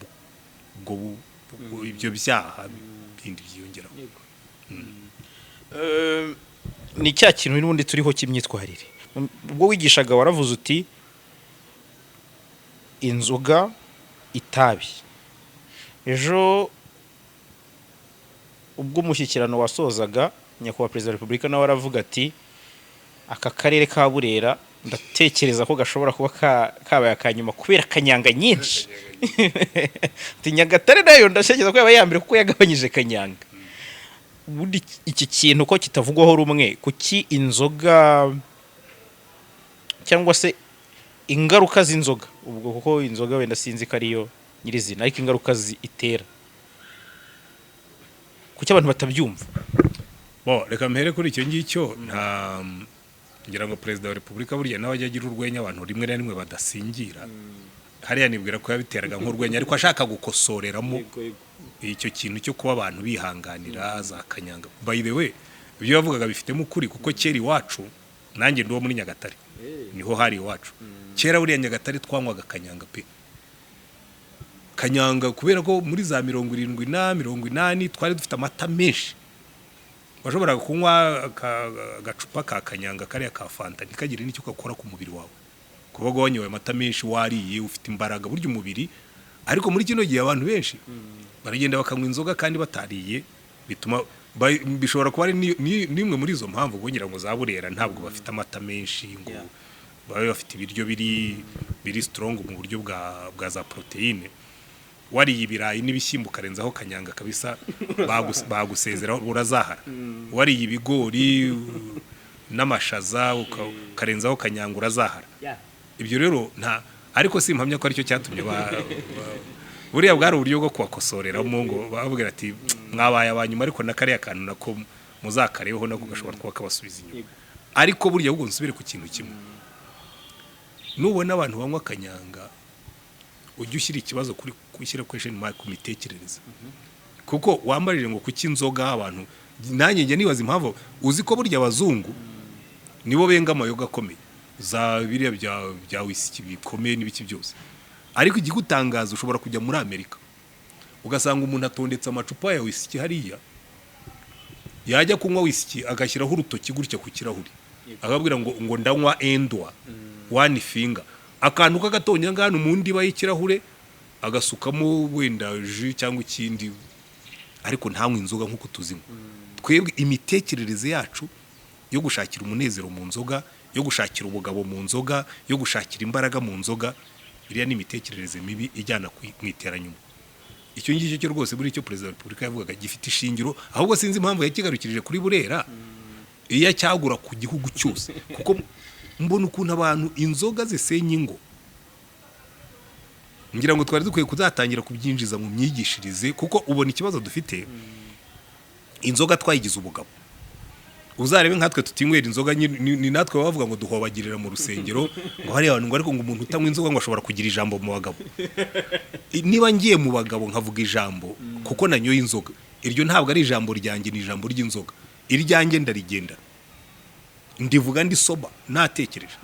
ibyo byaha bindi byiyongeraho. ni cya kintu n'ubundi turiho cy'imyitwarire. Ubwo wigishaga waravuze uti inzoga, itabi. Ejo ubwo umushyikirano wasozaga nyakubahwa perezida wa repubulika nawe aravuga ati aka karere ka Burera ndatekereza ko gashobora kuba kabaye akanyuma kubera kanyanga nyinshi. Ati Nyagatare nayo ndashakeza ko yaba yambere kuko yagabanyije kanyanga. Ubundi iki kintu ko kitavugwaho rumwe, kuki inzoga cyangwa se ingaruka z'inzoga, ubwo kuko inzoga wenda sinzi ko ariyo nyirizina, ariko ingaruka itera, kuki abantu batabyumva? Reka mpere kuri icyo ngicyo. Ngira ngo perezida wa repubulika burya nawe ajya agira urwenya abantu rimwe na rimwe badasingira. Hariya nibwira ko yabiteraga nk'urwenya ariko ashaka gukosoreramo icyo kintu cyo kuba abantu bihanganira za kanyanga. By the way, ibyo yavugaga bifitemo ukuri kuko kera iwacu, nanjye ndi wo muri Nyagatare, niho hari iwacu. Kera buriya Nyagatare twanywaga kanyanga pe. Kanyanga kubera ko muri za 70 na 80 twari dufite amata menshi. Washobora kunywa agacupa ka kanyanga kariya ka fanta ntikagire n'icyo ukakora ku mubiri wawe. Kuba wanyoye amata menshi wariye ufite imbaraga burya umubiri. Ariko muri kino gihe abantu benshi baragenda bakanywa inzoga kandi batariye, bituma bishobora kuba ari nimwe muri izo mpamvu bongera ngo zaburera ntabwo bafite amata menshi ngo babe bafite ibiryo biri strong mu buryo bwa za proteine. Wariye ibirayi n'ibishyimbo karenzaho kanyanga kabisa bagusezera urazahara. Wariye ibigori n'amashaza karenzaho kanyanga urazahara. Ibyo rero ariko simpamya ko aricyo cyatumye buriya bwari uburyo bwo kubakosoreramo ngo babwira ati mwabaye abanyuma ariko nakariya kantu nako muzakareho nako gashobora kuba kabasubiza inyuma. Ariko burya ubwo nsubire ku kintu kimwe, nubona abantu banywa kanyanga ujye ushyira ikibazo kuri gushyira question mark ku mitekerereze. Kuko wambarije ngo kuki inzoga abantu, nanjye njye nibaza impamvu. Uzi ko burya abazungu nibo benga amayoga akomeye za biriya bya whisky bikomeye n'ibiki byose. Ariko igikutangaza ushobora kujya muri Amerika ugasanga umuntu atondetse amacupa ya whisky hariya, yajya kunywa whisky agashyiraho urutoki gutya ku kirahuri akabwira ngo ndanywa endwa one finger, akantu k'agatonya ngano mu ndiba y'ikirahure agasukamo wenda jus cyangwa ikindi, ariko ntanywe inzoga nk'uko tuzinywa. Twebwe imitekerereze yacu yo gushakira umunezero mu nzoga, yo gushakira ubugabo mu nzoga, yo gushakira imbaraga mu nzoga, iriya ni imitekerereze mibi ijyana mu iteranyuma. Icyo ngicyo cyo rwose buri cyo perezida wa repubulika yavugaga gifite ishingiro, ahubwo sinzi impamvu yakigarukirije kuri Burera iya cyagura ku gihugu cyose, kuko mbona ukuntu abantu inzoga zisenya ingo. Ngira ngo twari dukwiye kuzatangira kubyinjiza mu myigishirize, kuko ubona ikibazo dufite, inzoga twayigize ubugabo. Uzarebe nkatwe tutinywera inzoga, ni natwe bavuga ngo duhobagirira mu rusengero ngo hari abantu ngo ariko ngo umuntu utanywa inzoga ngo ashobora kugira ijambo mu bagabo. Niba ngiye mu bagabo nkavuga ijambo kuko nanyoye inzoga, iryo ntabwo ari ijambo ryanjye, ni ijambo ry'inzoga. Iryanjye ndarigenda ndivuga ndi soba natekereje.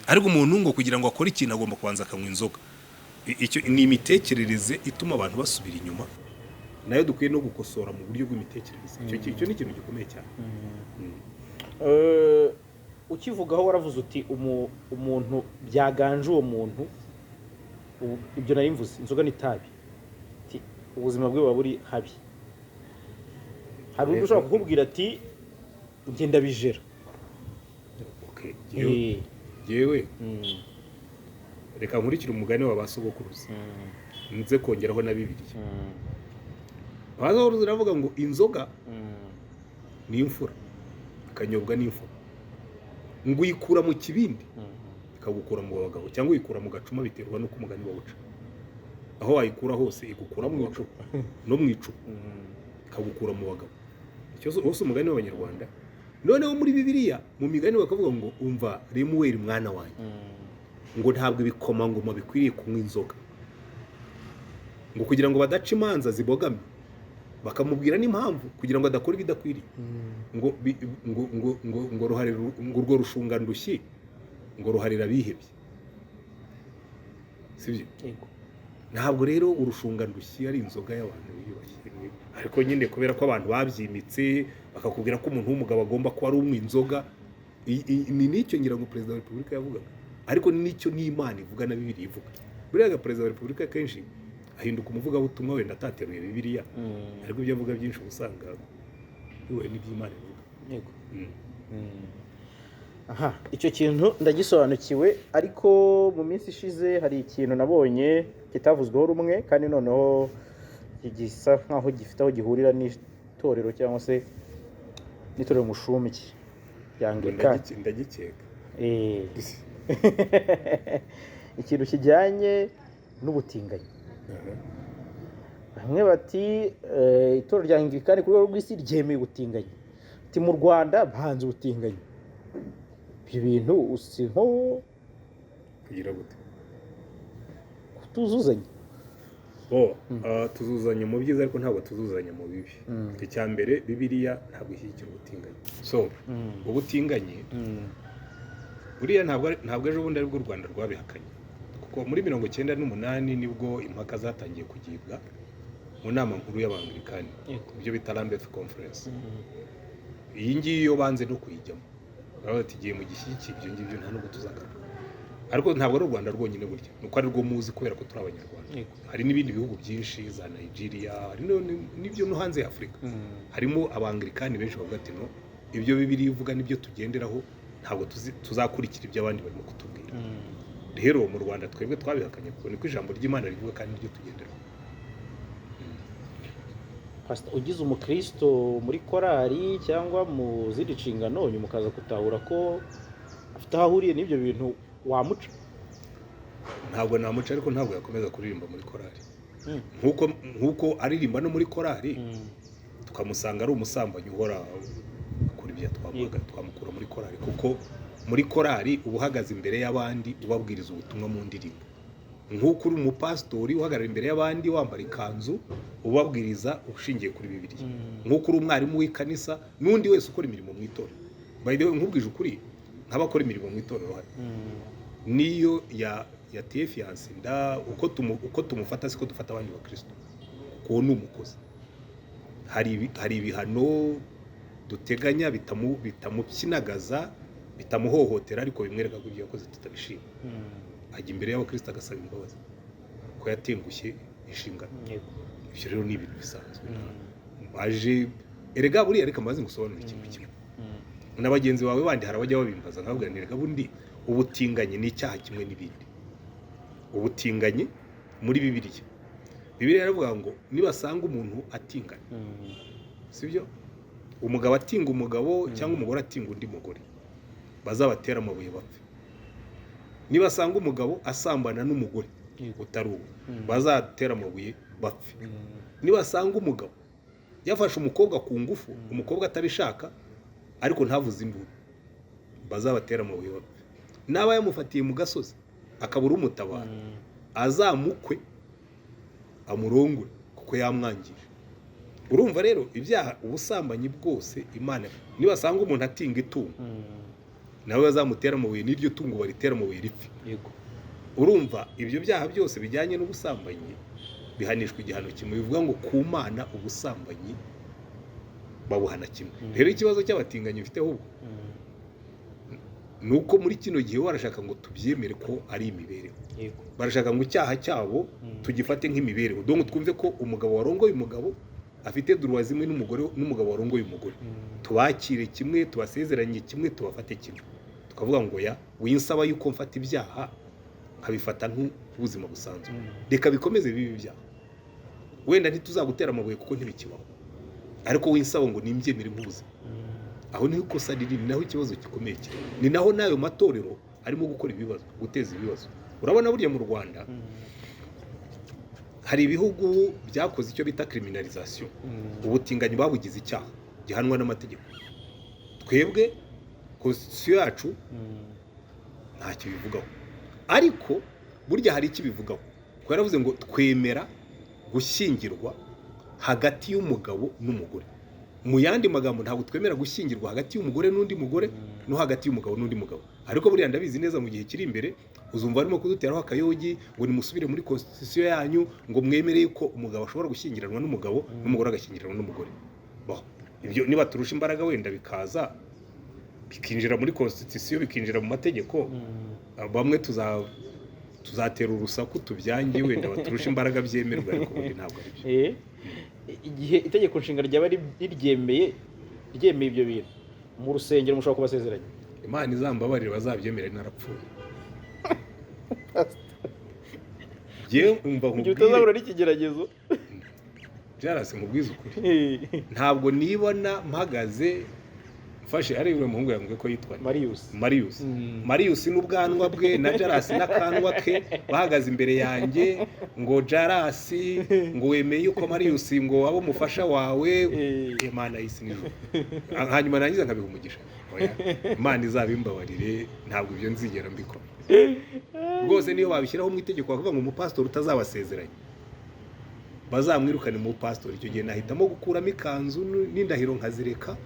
Ariko umuntu ngo kugira ngo akore ikintu agomba kubanza akanywa inzoga. Icyo ni imitekerereze ituma abantu basubira inyuma, nayo dukwiye no gukosora mu buryo bw'imitekerereze. Icyo ni ikintu gikomeye cyane. Ukivugaho waravuze uti umuntu byaganje uwo muntu, ibyo nari mvuze inzoga n'itabi, ubuzima bwe buba buri habi. Hari undi ushobora kukubwira ati ngenda bijera. Yewe reka nkurikire umugani wa basogokuruza nze kongeraho na Bibiliya. Basogokuruza iravuga ngo inzoga ni imfura, ikanyobwa n'imfura, ngo uyikura mu kibindi ikagukura mu bagabo, cyangwa uyikura mu gacuma biterwa n'uko umugani wawuca. Aho wayikura hose igukura mu icupa no mu icupa ikagukura mu bagabo. Icyo hose umugani w'Abanyarwanda. Noneho muri Bibiliya mu migani bakavuga ngo umva Lemuweli mwana wanjye, ngo ntabwo ibikomangoma bikwiriye kunywa inzoga, ngo kugira ngo badaca imanza zibogamye, bakamubwira n'impamvu kugira ngo adakora ibidakwiriye. ngo ruhare urwo rushunga ndushyi ngo ruharira bihebye. Sibyo? ntabwo rero urushunga ndushyi ari inzoga y'abantu biyubashye, ariko nyine kubera ko abantu babyimitse bakakubwira ko umuntu w'umugabo agomba kuba ari umwe inzoga, ni nicyo ngira ngo perezida wa repubulika yavugaga, ariko nicyo n'Imana ivuga na Bibiliya ivuga. Buriya perezida wa repubulika kenshi ahinduka umuvugabutumwa wenda atateruye Bibiliya, ariko ibyo avuga byinshi usanga bihuye n'iby'Imana ivuga. Yego. Aha, icyo kintu ndagisobanukiwe, ariko mu minsi ishize hari ikintu nabonye kitavuzweho rumwe kandi noneho gisa nkaho gifite aho gihurira n'itorero cyangwa se n'itorero mushumiki ry'Anglikani. Ndagikeka. Ikintu kijyanye n'ubutinganyi. Bamwe bati itorero rya Anglikani ku rwego rw'isi ryemeye ubutinganyi. Ati mu Rwanda banze ubutinganyi. Ibyo bintu usi nko kugira gute? Kutuzuzanya. Tuzuzanya mu byiza ariko ntabwo tuzuzanya mu bibi. Icya mbere Bibiliya ntabwo ishyigikira ubutinganyi. So ubutinganyi buriya ntabwo ejo bundi aribwo u Rwanda rwabihakanye, kuko muri 1998 nibwo impaka zatangiye kugibwa mu nama nkuru y'Abanglikani, ibyo bita Lambeth Conference. Iyi ngiyi yo banze no kuyijyamo, batigiye mu gishyiki ibyo ngibyo nta nubwo tuzagaruka. Ariko ntabwo ari u Rwanda rwonyine burya, nuko ari rwo muzi kubera ko turi Abanyarwanda. Hari n'ibindi bihugu byinshi za Nigeria, hari n'ibyo no hanze ya Afurika. Harimo Abanglikani benshi bavuga ati no, ibyo Bibiliya ivuga nibyo tugenderaho, ntabwo tuzakurikira ibyo abandi barimo kutubwira. Rero mu Rwanda twebwe twabihakanye kuko niko ijambo ry'Imana rivuga kandi nibyo tugenderaho. Pastor, ugize umukristo muri korali cyangwa mu zindi nshingano nyuma ukaza gutahura ko afite aho ahuriye n'ibyo bintu, wamuca? Ntabwo namuca, ariko ntabwo yakomeza kuririmba muri korali. Nkuko aririmba no muri korali, tukamusanga ari umusambanyi uhora akora ibyo twamwaga, twamukura muri korali, kuko muri korali uba uhagaze imbere y'abandi ubabwiriza ubutumwa mu ndirimbo. Nkuko uri umupasitori uhagarara imbere y'abandi wambara ikanzu ubabwiriza ushingiye kuri Bibiliya. Nkuko uri umwarimu w'ikanisa n'undi wese ukora imirimo mu itorero. By the way, nkubwije ukuri, nk'abakora imirimo mu itorero hano, niyo yateye fiyanse uko tumufata siko dufata abandi bakristo, kuko ni umukozi. Hari ibihano duteganya bitamukinagaza, bitamuhohotera, ariko bimwereka ko ibyo yakoze tutabishima. Ajya imbere y'abakristo agasaba imbabazi ko yatengushye inshingano. Ibyo rero ni ibintu bisanzwe. Baje erega buriya, reka maze ngusobanurire ikintu kimwe. N'abagenzi bawe bandi harabajya babimbaza, nkabwira nti erega bundi ubutinganyi ni icyaha kimwe n'ibindi. Ubutinganyi muri Bibiliya yaravuga ngo nibasanga umuntu atingana, sibyo, umugabo atinga umugabo cyangwa umugore atinga undi mugore, bazabatera amabuye bapfe. Nibasanga umugabo asambana n'umugore utari uwe, bazatera amabuye bapfe. Nibasanga umugabo yafashe umukobwa ku ngufu, umukobwa atabishaka ariko ntavuze induru, bazabatera amabuye bapfe. Naba yamufatiye mu gasozi akabura umutabara, azamukwe amurongore kuko yamwangije. Urumva rero ibyaha, ubusambanyi bwose Imana, nibasanga umuntu atinga itungo, nawe bazamutera amabuye, n'iryo tungo baritera amabuye ripfe. Urumva ibyo byaha byose bijyanye n'ubusambanyi bihanishwa igihano kimwe. Bivuga ngo ku Mana ubusambanyi babuhana kimwe. Rero ikibazo cy'abatinganyi bifite ahubwo nuko muri kino gihe barashaka ngo tubyemere ko ari imibereho. Barashaka ngo icyaha cyabo tugifate nk'imibereho. Donc twumve ko umugabo warongoye umugabo afite duruwa zimwe n'umugabo warongoye umugore, tubakire kimwe, tubasezeranye kimwe, tubafate kimwe. Tukavuga ngo ya winsaba yuko mfata ibyaha nkabifata nk'ubuzima busanzwe, reka bikomeze bibi ibyaha. Wenda ntituzagutera amabuye kuko ntibikibaho, ariko winsaba ngo nimbyemere nk'ubuzima. Aho niho ikosa riri, naho ikibazo gikomeye cyane. Ni naho nayo matorero arimo gukora ibibazo, guteza ibibazo. Urabona burya mu Rwanda hari ibihugu byakoze icyo bita criminalisation. Ubutinganyi babugize icyaha gihanwa n'amategeko. Twebwe constitution yacu ntacyo bivugaho, ariko burya hari iki bivugaho. Ko yaravuze ngo twemera gushyingirwa hagati y'umugabo n'umugore. mu yandi magambo ntabwo twemera gushyingirwa hagati y'umugore n'undi mugore no hagati y'umugabo n'undi mugabo. Ariko buriya ndabizi neza mu gihe kiri imbere uzumva arimo kuduteraho akayogi ngo nimusubire muri constitution yanyu ngo mwemere yuko umugabo ashobora gushyingiranwa n'umugabo n'umugore agashyingiranwa n'umugore. Ibyo niba turusha imbaraga wenda bikaza bikinjira muri constitution bikinjira mu mategeko, bamwe tuzatera urusaku tubyangiye wenda baturusha imbaraga byemerwa, ariko ubundi ntabwo ari byo. Igihe itegeko nshinga ryaba ryemeye ibyo bintu mu rusengero mushobora kubasezeranya. Imana izambabarire bazabyemere narapfuye. Yewe umva nkubwire utazabura n'ikigeragezo. JALAS nkubwiza ukuri ntabwo nibona mpagaze mfashe ari uriya muhungu yambwiye ko yitwa Marius n'ubwanwa bwe na JALAS n'akanwa ke bahagaze imbere yanjye ngo JALAS ngo wemeye uko Marius ngo abo mufasha wawe Imana y'isi n'ijuru, hanyuma nangiza nkabiha umugisha. Imana izabimbabarire ntabwo ibyo nzigera mbikora rwose. Niyo babishyiraho mu itegeko bakavuga ngo umupastori utazabasezeranya bazamwirukane mu pastori, icyo gihe nahitamo gukuramo ikanzu n'indahiro nkazireka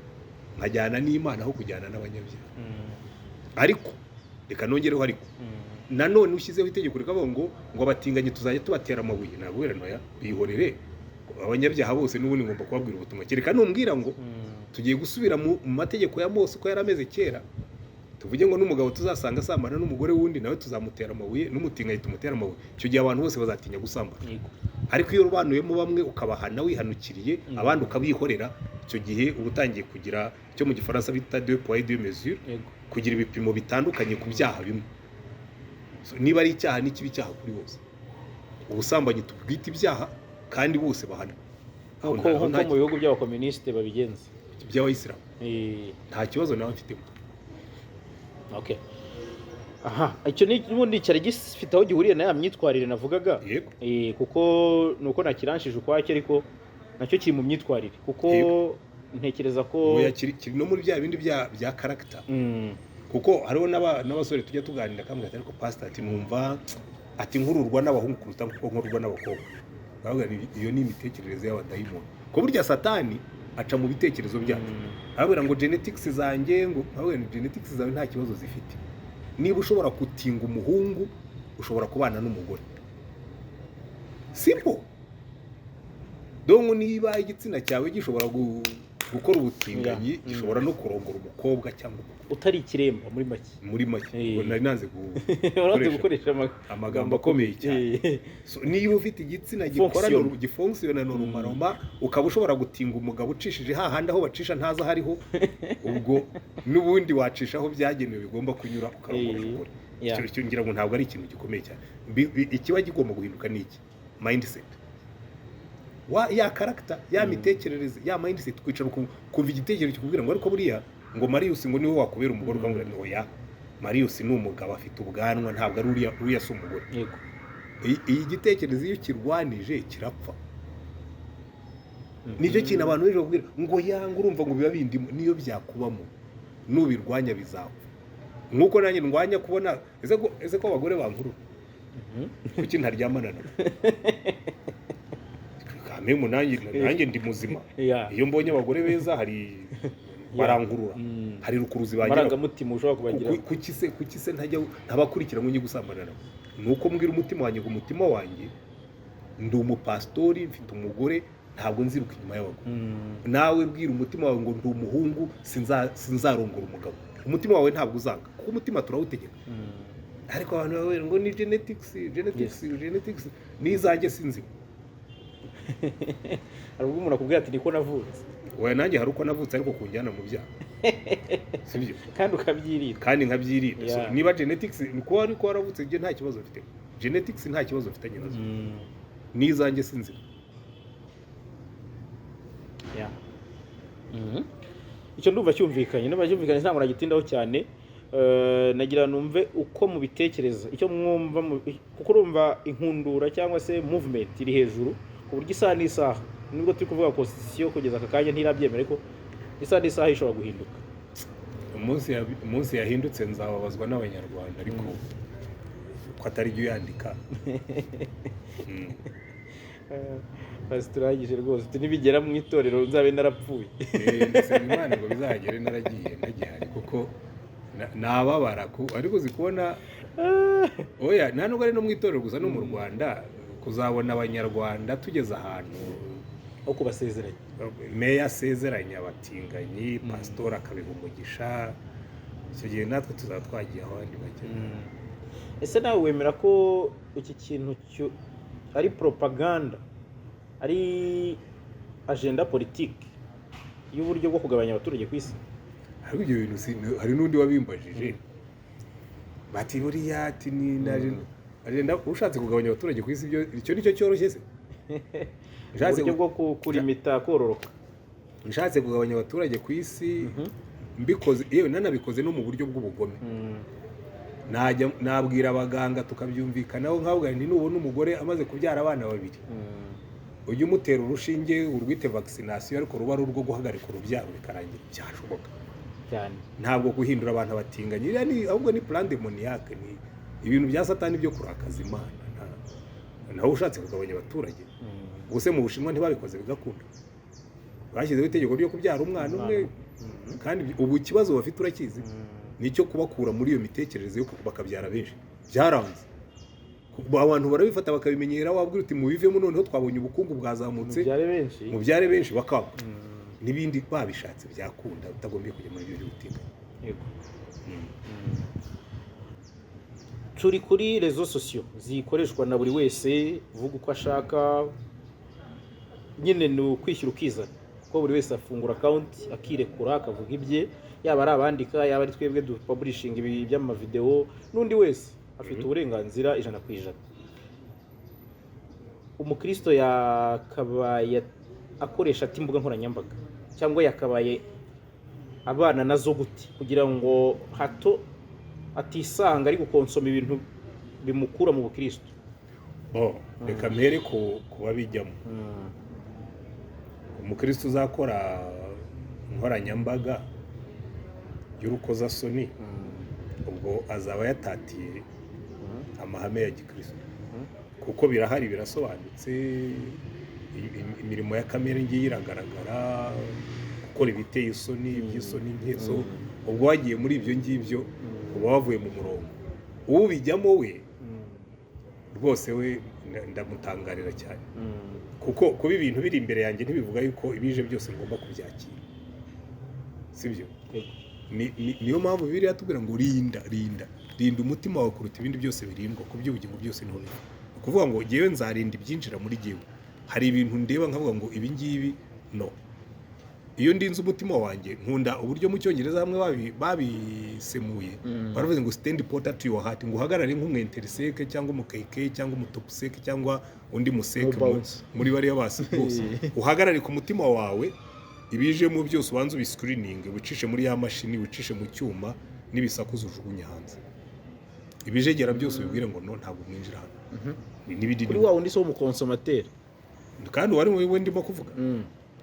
nkajyana n'Imana aho kujyana n'abanyabyaha. Ariko reka nongereho, ariko nanone ushyizeho itegeko rikavuga ngo abatinganyi tuzajya tubatera amabuye, ntabwo weranoya bihorere abanyabyaha bose n'ubundi ngomba kubabwira ubutumwa. Kereka numbwira ngo tugiye gusubira mu mategeko ya Mose uko yarameze kera, tuvuge ngo n'umugabo tuzasanga asambana n'umugore wundi nawe tuzamutera amabuye, n'umutinganyi tumutera amabuye, icyo gihe abantu bose bazatinya gusambana. Ariko iyo rubanuyemo bamwe ukabahana wihanukiriye abandi ukabihorera, icyo gihe uba utangiye kugira icyo mu gifaransa bita deux poids deux mesures, kugira ibipimo bitandukanye ku byaha bimwe. Niba ari icyaha n'ikibi icyaha kuri bose, ubusambanyi tubwita ibyaha kandi bose bahana. Nko mu bihugu by'abakomunisite babigenza by'abayisilamu nta kibazo nawe mfitemo. Okay. Aha, icyo n'ubundi cyari gifite aho gihuriye na ya myitwarire navugaga. Kuko nuko nakiranshije ukwacyo, ariko nacyo kiri mu myitwarire, kuko ntekereza ko kiri no muri bya bindi bya character. Kuko hariho n'abasore tujya tuganira kamwe ati ariko pastor ati numva ati nkururwa n'abahungu kuruta kuko nkururwa n'abakobwa. Bavuga iyo ni imitekerereze y'abadayimoni. Ko burya Satani aca mu bitekerezo byacu. Arabwira ngo genetics zanjye ngo genetics zawe nta kibazo zifite. Niba ushobora kutinga umuhungu ushobora kubana n'umugore. Simple. Dongo niba igitsina cyawe gishobora gukora ubutinganyi gishobora no kurongora umukobwa cyangwa utari ikiremba muri make. Nari nanze gukoresha amagambo akomeye cyane. So niba ufite igitsina gikora gifunctiona normalement ukaba ushobora gutinga umugabo ucishije hahandi aho bacisha ntaza hariho, ubwo n'ubundi wacishaho byagenewe bigomba kunyura ukarongora umugore. Icyo ngira ngo ntabwo ari ikintu gikomeye cyane. Ikiba gigomba guhinduka niki mindset, ya character, ya mitekerereze, ya mindset, kwicara kumva igitekerezo kikubwira ngo ariko buriya ngo Marius ngo niwe wakubera umugore, ukamubwira ngo oya Marius ni umugabo afite ubwanwa ntabwo ari uriya si umugore. Iyi gitekerezo iyo kirwanije kirapfa. Nicyo kintu abantu bije kubwira ngo yanga urumva ngo biba bindimo, niyo byakubamo nubirwanya bizapfa. Nkuko nanjye ndwanya kubona ese ko abagore bankurura kuki ntaryamana nabo. Kamemu nanjye ndi muzima. Iyo mbonye abagore beza hari barangurura, hari rukuruzi bagira marangamutima ushobora kubagira. Kuki se ntabakurikira ngo njye gusambana nabo. Nuko mbwira umutima wanjye ngo umutima wanjye ndi umupastori mfite umugore, ntabwo nziruka inyuma y'abagore. Nawe bwira umutima wawe ngo ndi umuhungu sinzarongora umugabo. Umutima wawe ntabwo uzanga kuko umutima turawutegeka. Ariko abantu bawe ngo ni genetics nizanjye sinzi. Hari ubwo umuntu akubwira ati niko navutse. Oya nanjye hari uko navutse ariko kunjyana mu byaha. Sibyo? Kandi ukabyirinda. Kandi nkabyirinda. So niba genetics niko ariko waravutse je nta kibazo mfite. Genetics nta kibazo mfitanye nazo. Nizanjye sinzi. Icyo ndumva cyumvikanye, ntabwo nagitindaho cyane. Nagira numve uko mu bitekereza icyo mwumva, kuko urumva inkundura cyangwa se movement iri hejuru ku buryo isaha n'isaha, nubwo turi kuvuga constitution kugeza aka kanya ntirabyemera, ariko isaha n'isaha ishobora guhinduka. Umunsi yahindutse nzababazwa n'abanyarwanda, ariko ko atari byo yandika. Pasiturangije rwose nibigera mu itorero nzabe narapfuye. ndasaba Imana ngo bizagere naragiye ntagihari kuko nababara ariko zikubona oya nta nubwo ari no mu itorero gusa no mu Rwanda kuzabona abanyarwanda tugeze ahantu aho kubasezeranya meya asezeranya abatinganyi pasitori akabiha umugisha icyo gihe natwe tuzaba twagiye aho abandi bagera. Ese nawe wemera ko iki kintu ari propaganda, ari agenda politiki y'uburyo bwo kugabanya abaturage ku isi? Ariko ibyo bintu hari n'undi wabimbajije bati buriya ati ni agenda ushatse kugabanya abaturage ku isi, icyo nicyo cyoroshye se? Uburyo bwo kurimita kororoka. Nshatse kugabanya abaturage ku isi mbikoze yewe nanabikoze no mu buryo bw'ubugome. Nabwira abaganga tukabyumvikanaho nkavuga nti nubona umugore amaze kubyara abana babiri ujye umutera urushinge urwite vaccination ariko ruba ari urwo guhagarika urubyaro bikarangira byashoboka cyane, ntabwo guhindura abantu batinganye ahubwo ni plan demoniaque, ni ibintu bya satani byo kurakaza Imana. Naho ushatse kugabanya abaturage ubuse mu Bushinwa ntibabikoze bigakunda, bashyizeho itegeko ryo kubyara umwana umwe kandi ubu ikibazo bafite urakizi nicyo kubakura muri iyo mitekerereze yo bakabyara benshi byaranze. Abantu barabifata bakabimenyera, wabwira uti mubivemo noneho twabonye ubukungu bwazamutse mu byare benshi bakaba n'ibindi babishatse byakunda utagombye kujya muri ibyo by'ubutinganyi. Yego. Turi kuri rezo sosiyo zikoreshwa na buri wese uvuga uko ashaka, nyine ni ukwishyura ukizana ko buri wese afungura akawunti akirekura akavuga ibye, yaba ari abandika yaba ari twebwe dupublishinga ibi by'amavideo, n'undi wese afite uburenganzira 100%. Umukristo yakabaye akoresha ati imbuga nkoranyambaga cyangwa yakabaye abana nazo gute kugira ngo hato atisanga ari gukonsoma ibintu bimukura mu bukristo? Reka mpere kuba bijyamo. Umukristo uzakora nkoranyambaga y'urukozasoni ubwo azaba yatatiye amahame ya gikristo, kuko birahari birasobanutse, imirimo ya kamere ngiye iragaragara, gukora ibiteye isoni iby'isoni nkezo. Ubwo wagiye muri ibyo ngibyo uba wavuye mu murongo. Ubijyamo we rwose we ndamutangarira cyane, kuko kuba ibintu biri imbere yanjye ntibivuga yuko ibije byose ngomba kubyakira, sibyo? Niyo mpamvu Bibiliya yatubwira ngo rinda umutima wawe kuruta ibindi byose birindwa, ku by'ubugingo byose niho biri. Kuvuga ngo ngewe nzarinda ibyinjira muri jyewe. Hari ibintu ndeba nkavuga ngo ibi ngibi no. Iyo ndinze umutima wanjye nkunda uburyo mu Cyongereza hamwe babisemuye baravuze ngo stand porter to your heart, ngo uhagarare nk'umwenteriseke cyangwa umukeke cyangwa umutopuseke cyangwa undi museke muri bariya basi bose. Uhagarare ku mutima wawe, ibijemo byose ubanze ubiscreening, wicishe muri ya mashini, wicishe mu cyuma n'ibisakuzo ujugunye hanze. Ibijegera byose ubibwire ngo no, ntabwo mwinjira hano. Nibidi kuri wa undi so mu consomateur kandi wari we ndimo kuvuga.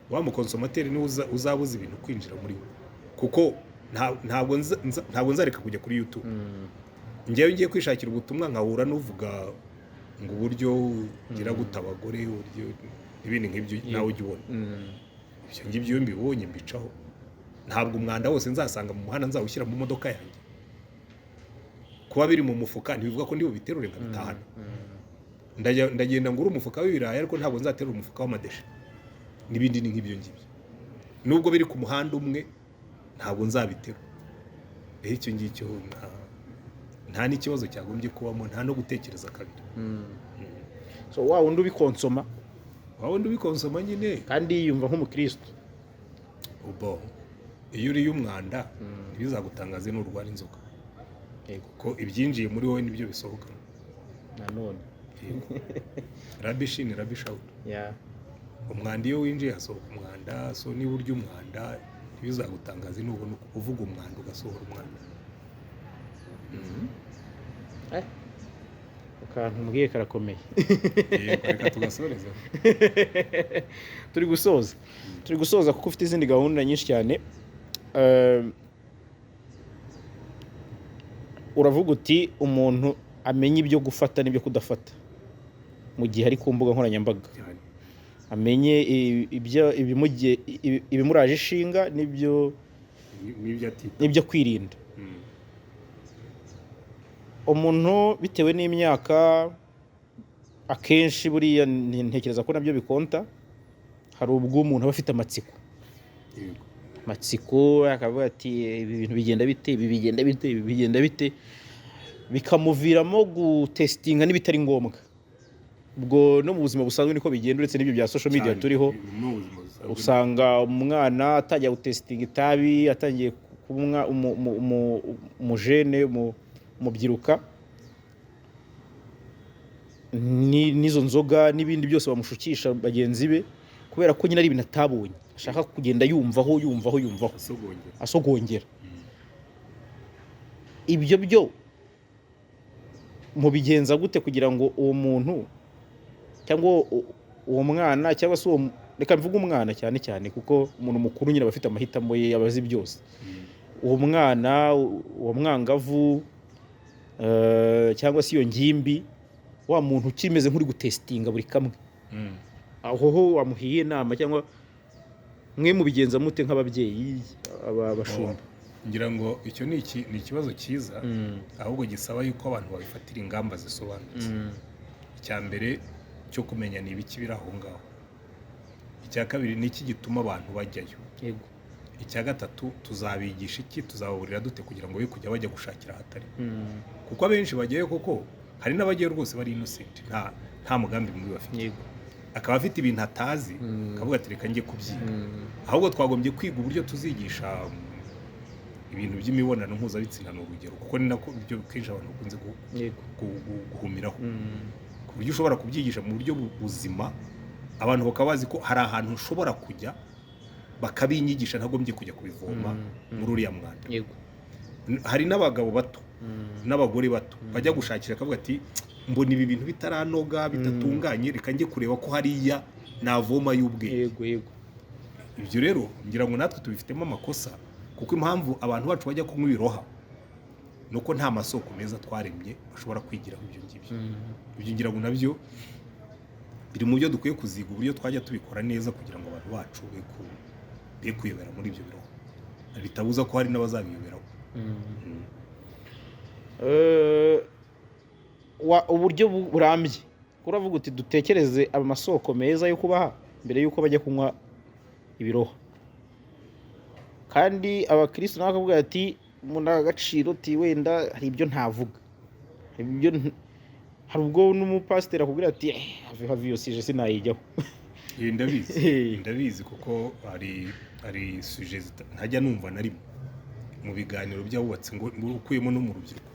Wa mu consomateur ni uzabuza ibintu kwinjira muri we, kuko ntabwo nzareka kujya kuri YouTube. Ngewe ngiye kwishakira ubutumwa nkahura n'uvuga ngo uburyo ngira guta abagore, uburyo ibindi nk'ibyo nawe ujya ubona. Ibyo ngibyo mbibonye mbicaho. Ntabwo umwanda wose nzasanga mu muhanda nzawushyira mu modoka yanjye. Kuba biri mu mufuka ntibivuga ko ndi bubiterure nkabitahana. Ndagenda ngura umufuka w'ibirayi ariko ntabwo nzaterura umufuka w'amadeshe. N'ibindi ni nk'ibyo ngibyo. Nubwo biri ku muhanda umwe ntabwo nzabiterura. Icyo ngicyo nta n'ikibazo cyagombye kubamo, nta no gutekereza kabiri. So wa wundi ubikonsoma, nyine kandi yiyumva nk'umukristo. Iyo uriye umwanda ntibizagutangaze n'urwara inzoka, ko ibyinjiye muri wowe nibyo bisohoka nanone. Rubbish in rubbish out. Umwanda iyo winjiye hasohoka umwanda, so niba urya umwanda ntibizagutangaze n'ubona uvuga umwanda ugasohora umwanda. Akantu mbwiye karakomeye. Reka tugasoreza. Turi gusoza kuko ufite izindi gahunda nyinshi cyane. Uravuga uti umuntu amenye ibyo gufata n'ibyo kudafata. mu gihe ari ku mbuga nkoranyambaga, cyane amenye ibimuraje ishinga n'ibyo n'ibyo kwirinda. Umuntu bitewe n'imyaka akenshi buriya ntekereza ko nabyo bikonta, hari ubwo umuntu aba afite amatsiko akavuga ati ibi bintu bigenda bite, ibi bigenda bite, bikamuviramo gutestinga n'ibitari ngombwa. Ubwo no mu buzima busanzwe niko bigenda, uretse n'ibyo bya social media turiho, usanga umwana atajya gutestinga itabi, atangiye kuba umujene mubyiruka n'izo nzoga n'ibindi byose bamushukisha bagenzi be, kubera ko nyine ari ibintu atabonye, ashaka kugenda yumvaho asogongera. Ibyo byo mubigenza gute kugira ngo uwo muntu cyangwa uwo mwana cyangwa se reka mvuge umwana cyane cyane, kuko umuntu mukuru nyine aba afite amahitamo ye, abazi byose. Uwo mwana, uwo mwangavu cyangwa se iyo ngimbi, wa muntu ukimeze nk'uri gutestinga buri kamwe, aho wamuhiye inama cyangwa mwe mubigenza mute nk'ababyeyi abashumba? ngira ngo icyo ni ikibazo cyiza, ahubwo gisaba yuko abantu babifatira ingamba zisobanutse. Icya mbere cyo kumenya ni ibiki biri aho ngaho. Icya kabiri ni iki gituma abantu bajyayo. Icya gatatu tuzabigisha iki, tuzababurira dute kugira ngo be kujya bajya gushakira ahatari. Kuko abenshi bagiyeyo koko, hari n'abagiye rwose bari innocent, nta mugambi mubi bafite, akaba afite ibintu atazi, akavuga ati reka njye kubyiga. Ahubwo twagombye kwiga uburyo tuzigisha ibintu by'imibonano mpuzabitsina, n'urugero, kuko ni nako ibyo kenshi abantu bakunze guhumiraho, ku buryo ushobora kubyigisha mu buryo buzima, abantu bakaba bazi ko hari ahantu ushobora kujya bakabinyigisha, ntagombye kujya kubivoma muri uriya mwanda. Hari n'abagabo bato n'abagore bato bajya gushakira, akavuga ati mbona ibi bintu bitaranoga, bitatunganye, reka njye kureba ko hariya navoma y'ubwenge. Ibyo rero ngira ngo natwe tubifitemo amakosa, kuko impamvu abantu bacu bajya kunywa ibiroha nuko nta masoko meza twaremye bashobora kwigiraho ibyo ngibyo. Ibyo ngira ngo nabyo biri mu byo dukwiye kuziga, uburyo twajya tubikora neza kugira ngo abantu bacu be kuyobera muri ibyo biroha, bitabuza ko hari n'abazabiyoberaho. Uburyo burambye, uravuga uti dutekereze amasoko meza yo kubaha mbere y'uko bajya kunywa ibiroha. Kandi abakristo nabo bakavuga ati mu ndangagaciro ti wenda hari ibyo ntavuga, hari ubwo n'umupasiteri akubwira ati have iyo sije sinayijyaho. Ndabizi kuko hari suje ntajya numva na rimwe mu biganiro by'abubatsi ngo ukuyemo no mu rubyiruko,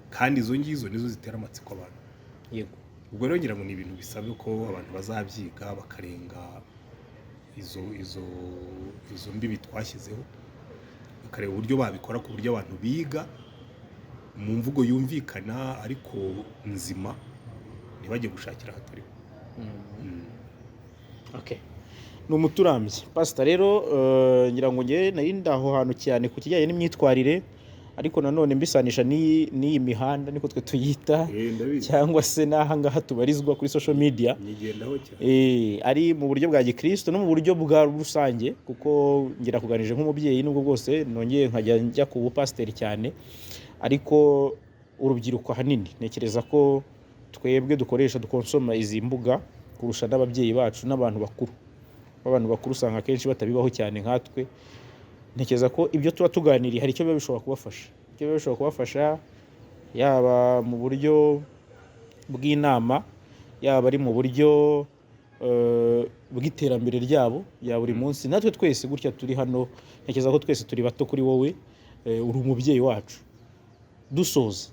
kandi izo ngizo nizo zitera amatsiko abantu. Ubwo rero ngira ngo ni ibintu bisabye ko abantu bazabyiga bakarenga izo mbibi twashyizeho, bakareba uburyo babikora ku buryo abantu biga mu mvugo yumvikana ariko nzima, ntibajye gushakira ahatariho. Ni umuturambye pastor. Rero ngira ngo nge nari ndaho hantu cyane ku kijyanye n'imyitwarire, ariko nanone mbisanisha n'iyi mihanda niko twe tuyita, cyangwa se n'aha ngaha tubarizwa kuri social media, ari mu buryo bwa gikristo no mu buryo bwa rusange, kuko ngira kuganije nk'umubyeyi, nubwo bwose nongeye nkajya njya ku bupasiteri cyane, ariko urubyiruko ahanini ntekereza ko twebwe dukonsoma izi mbuga kurusha n'ababyeyi bacu n'abantu bakuru. Abantu bakuru usanga akenshi batabibaho cyane nkatwe. Ntekereza ko ibyo tuba tuganiriye hari icyo biba bishobora kubafasha, yaba mu buryo bw'inama, yaba ari mu buryo bw'iterambere ryabo ya buri munsi. Natwe twese gutya turi hano, ntekereza ko twese turi bato kuri wowe, uri umubyeyi wacu. Dusoza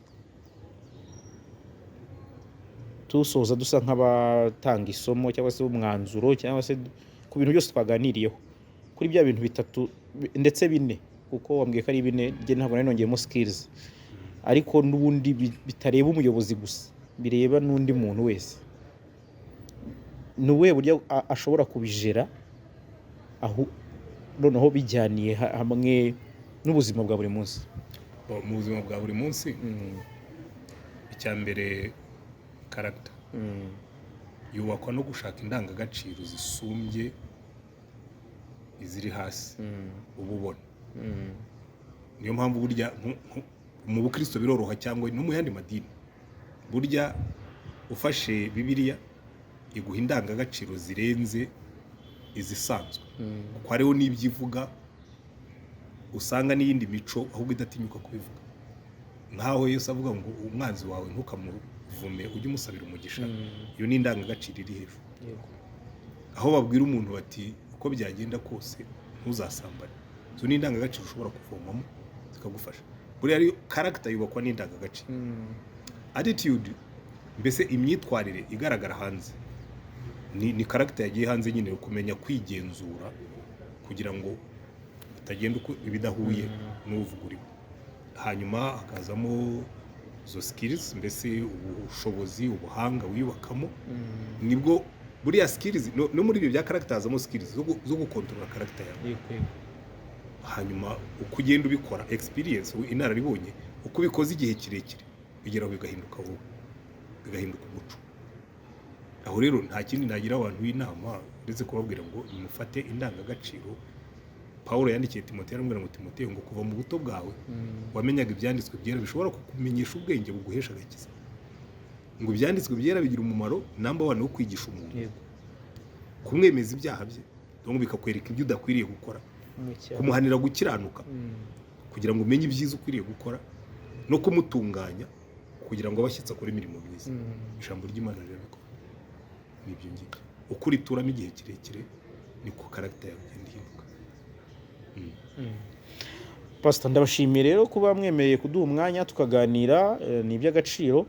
dusa nk'abatanga isomo cyangwa se umwanzuro, cyangwa se ku bintu byose twaganiriyeho, kuri bya bintu bitatu ndetse bine, kuko wambwiye ko ari bine, njye ntabwo nari nongeyemo skills, ariko n'ubundi bitareba umuyobozi gusa, bireba n'undi muntu wese. Ni ubuhe buryo ashobora kubijera aho noneho bijyaniye hamwe n'ubuzima bwa buri munsi? Mu buzima bwa buri munsi, icya mbere character. yubakwa no gushaka indangagaciro zisumbye iziri hasi uba ubona. Niyo mpamvu burya mu bukristo biroroha cyangwa no mu yandi madini, burya ufashe Bibiliya iguha indangagaciro zirenze izisanzwe, kuko hariho n'ibyivuga usanga n'iyindi mico ahubwo idatinyuka kubivuga. Nkaho Yesu avuga ngo umwanzi wawe ntukamuvume, ujye umusabira umugisha. Iyo ni indangagaciro iri hejuru. Aho babwira umuntu bati uko byagenda kose ntuzasambane, zo ni indangagaciro ushobora kuvomamo zikagufasha. Buriya ari character yubakwa n'indangagaciro. Attitude, mbese imyitwarire igaragara hanze, ni character yagiye hanze nyine, kumenya kwigenzura kugira ngo utagenda uko ibidahuye n'uvuguriwe. Hanyuma hakazamo zo skills, mbese ubushobozi, ubuhanga wiyubakamo. Nibwo buriya skills no muri ibyo bya character hazamo skills zo gukontorora character yawe. Hanyuma uko ugenda ubikora, experience, inararibonye, uko ubikoze igihe kirekire bigeraho bigahinduka wowe, bigahinduka umuco. Aho rero nta kindi nagira abantu b'inama ndetse kubabwira ngo nimufate indangagaciro Paulo yandikiye Timoteyo, aramubwira ngo Timoteyo, ngo kuva mu buto bwawe wamenyaga ibyanditswe byera bishobora kukumenyesha ubwenge buguhesha agakiza. Ngo ibyanditswe byera bigira umumaro number 1 wo kwigisha umuntu, kumwemeza ibyaha bye, ngo bikakwereka ibyo udakwiriye gukora, kumuhanira gukiranuka kugira ngo umenye ibyiza ukwiriye gukora, no kumutunganya kugira ngo abashyitsi akore imirimo myiza. Ijambo ry'Imana rero nibyo ngibyo, ukurituramo igihe kirekire niko character yawe igenda ihinduka. Pastor, ndabashimiye rero kuba mwemeye kuduha umwanya tukaganira, ni iby'agaciro.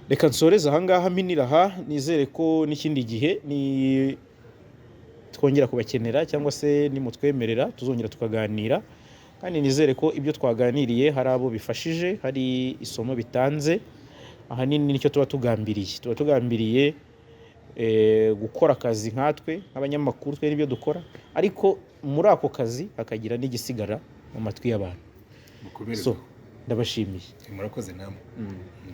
Reka nsoreze ahangaha mpinira aha, nizere ko n'ikindi gihe ni twongera kubakenera cyangwa se nimutwemerera tuzongera tukaganira, kandi nizere ko ibyo twaganiriye hari abo bifashije, hari isomo bitanze. Ahanini nicyo tuba tugambiriye gukora akazi nkatwe nk'abanyamakuru, twe n'ibyo dukora, ariko muri ako kazi hakagira n'igisigara mu matwi y'abantu. So ndabashimiye. Murakoze namwe.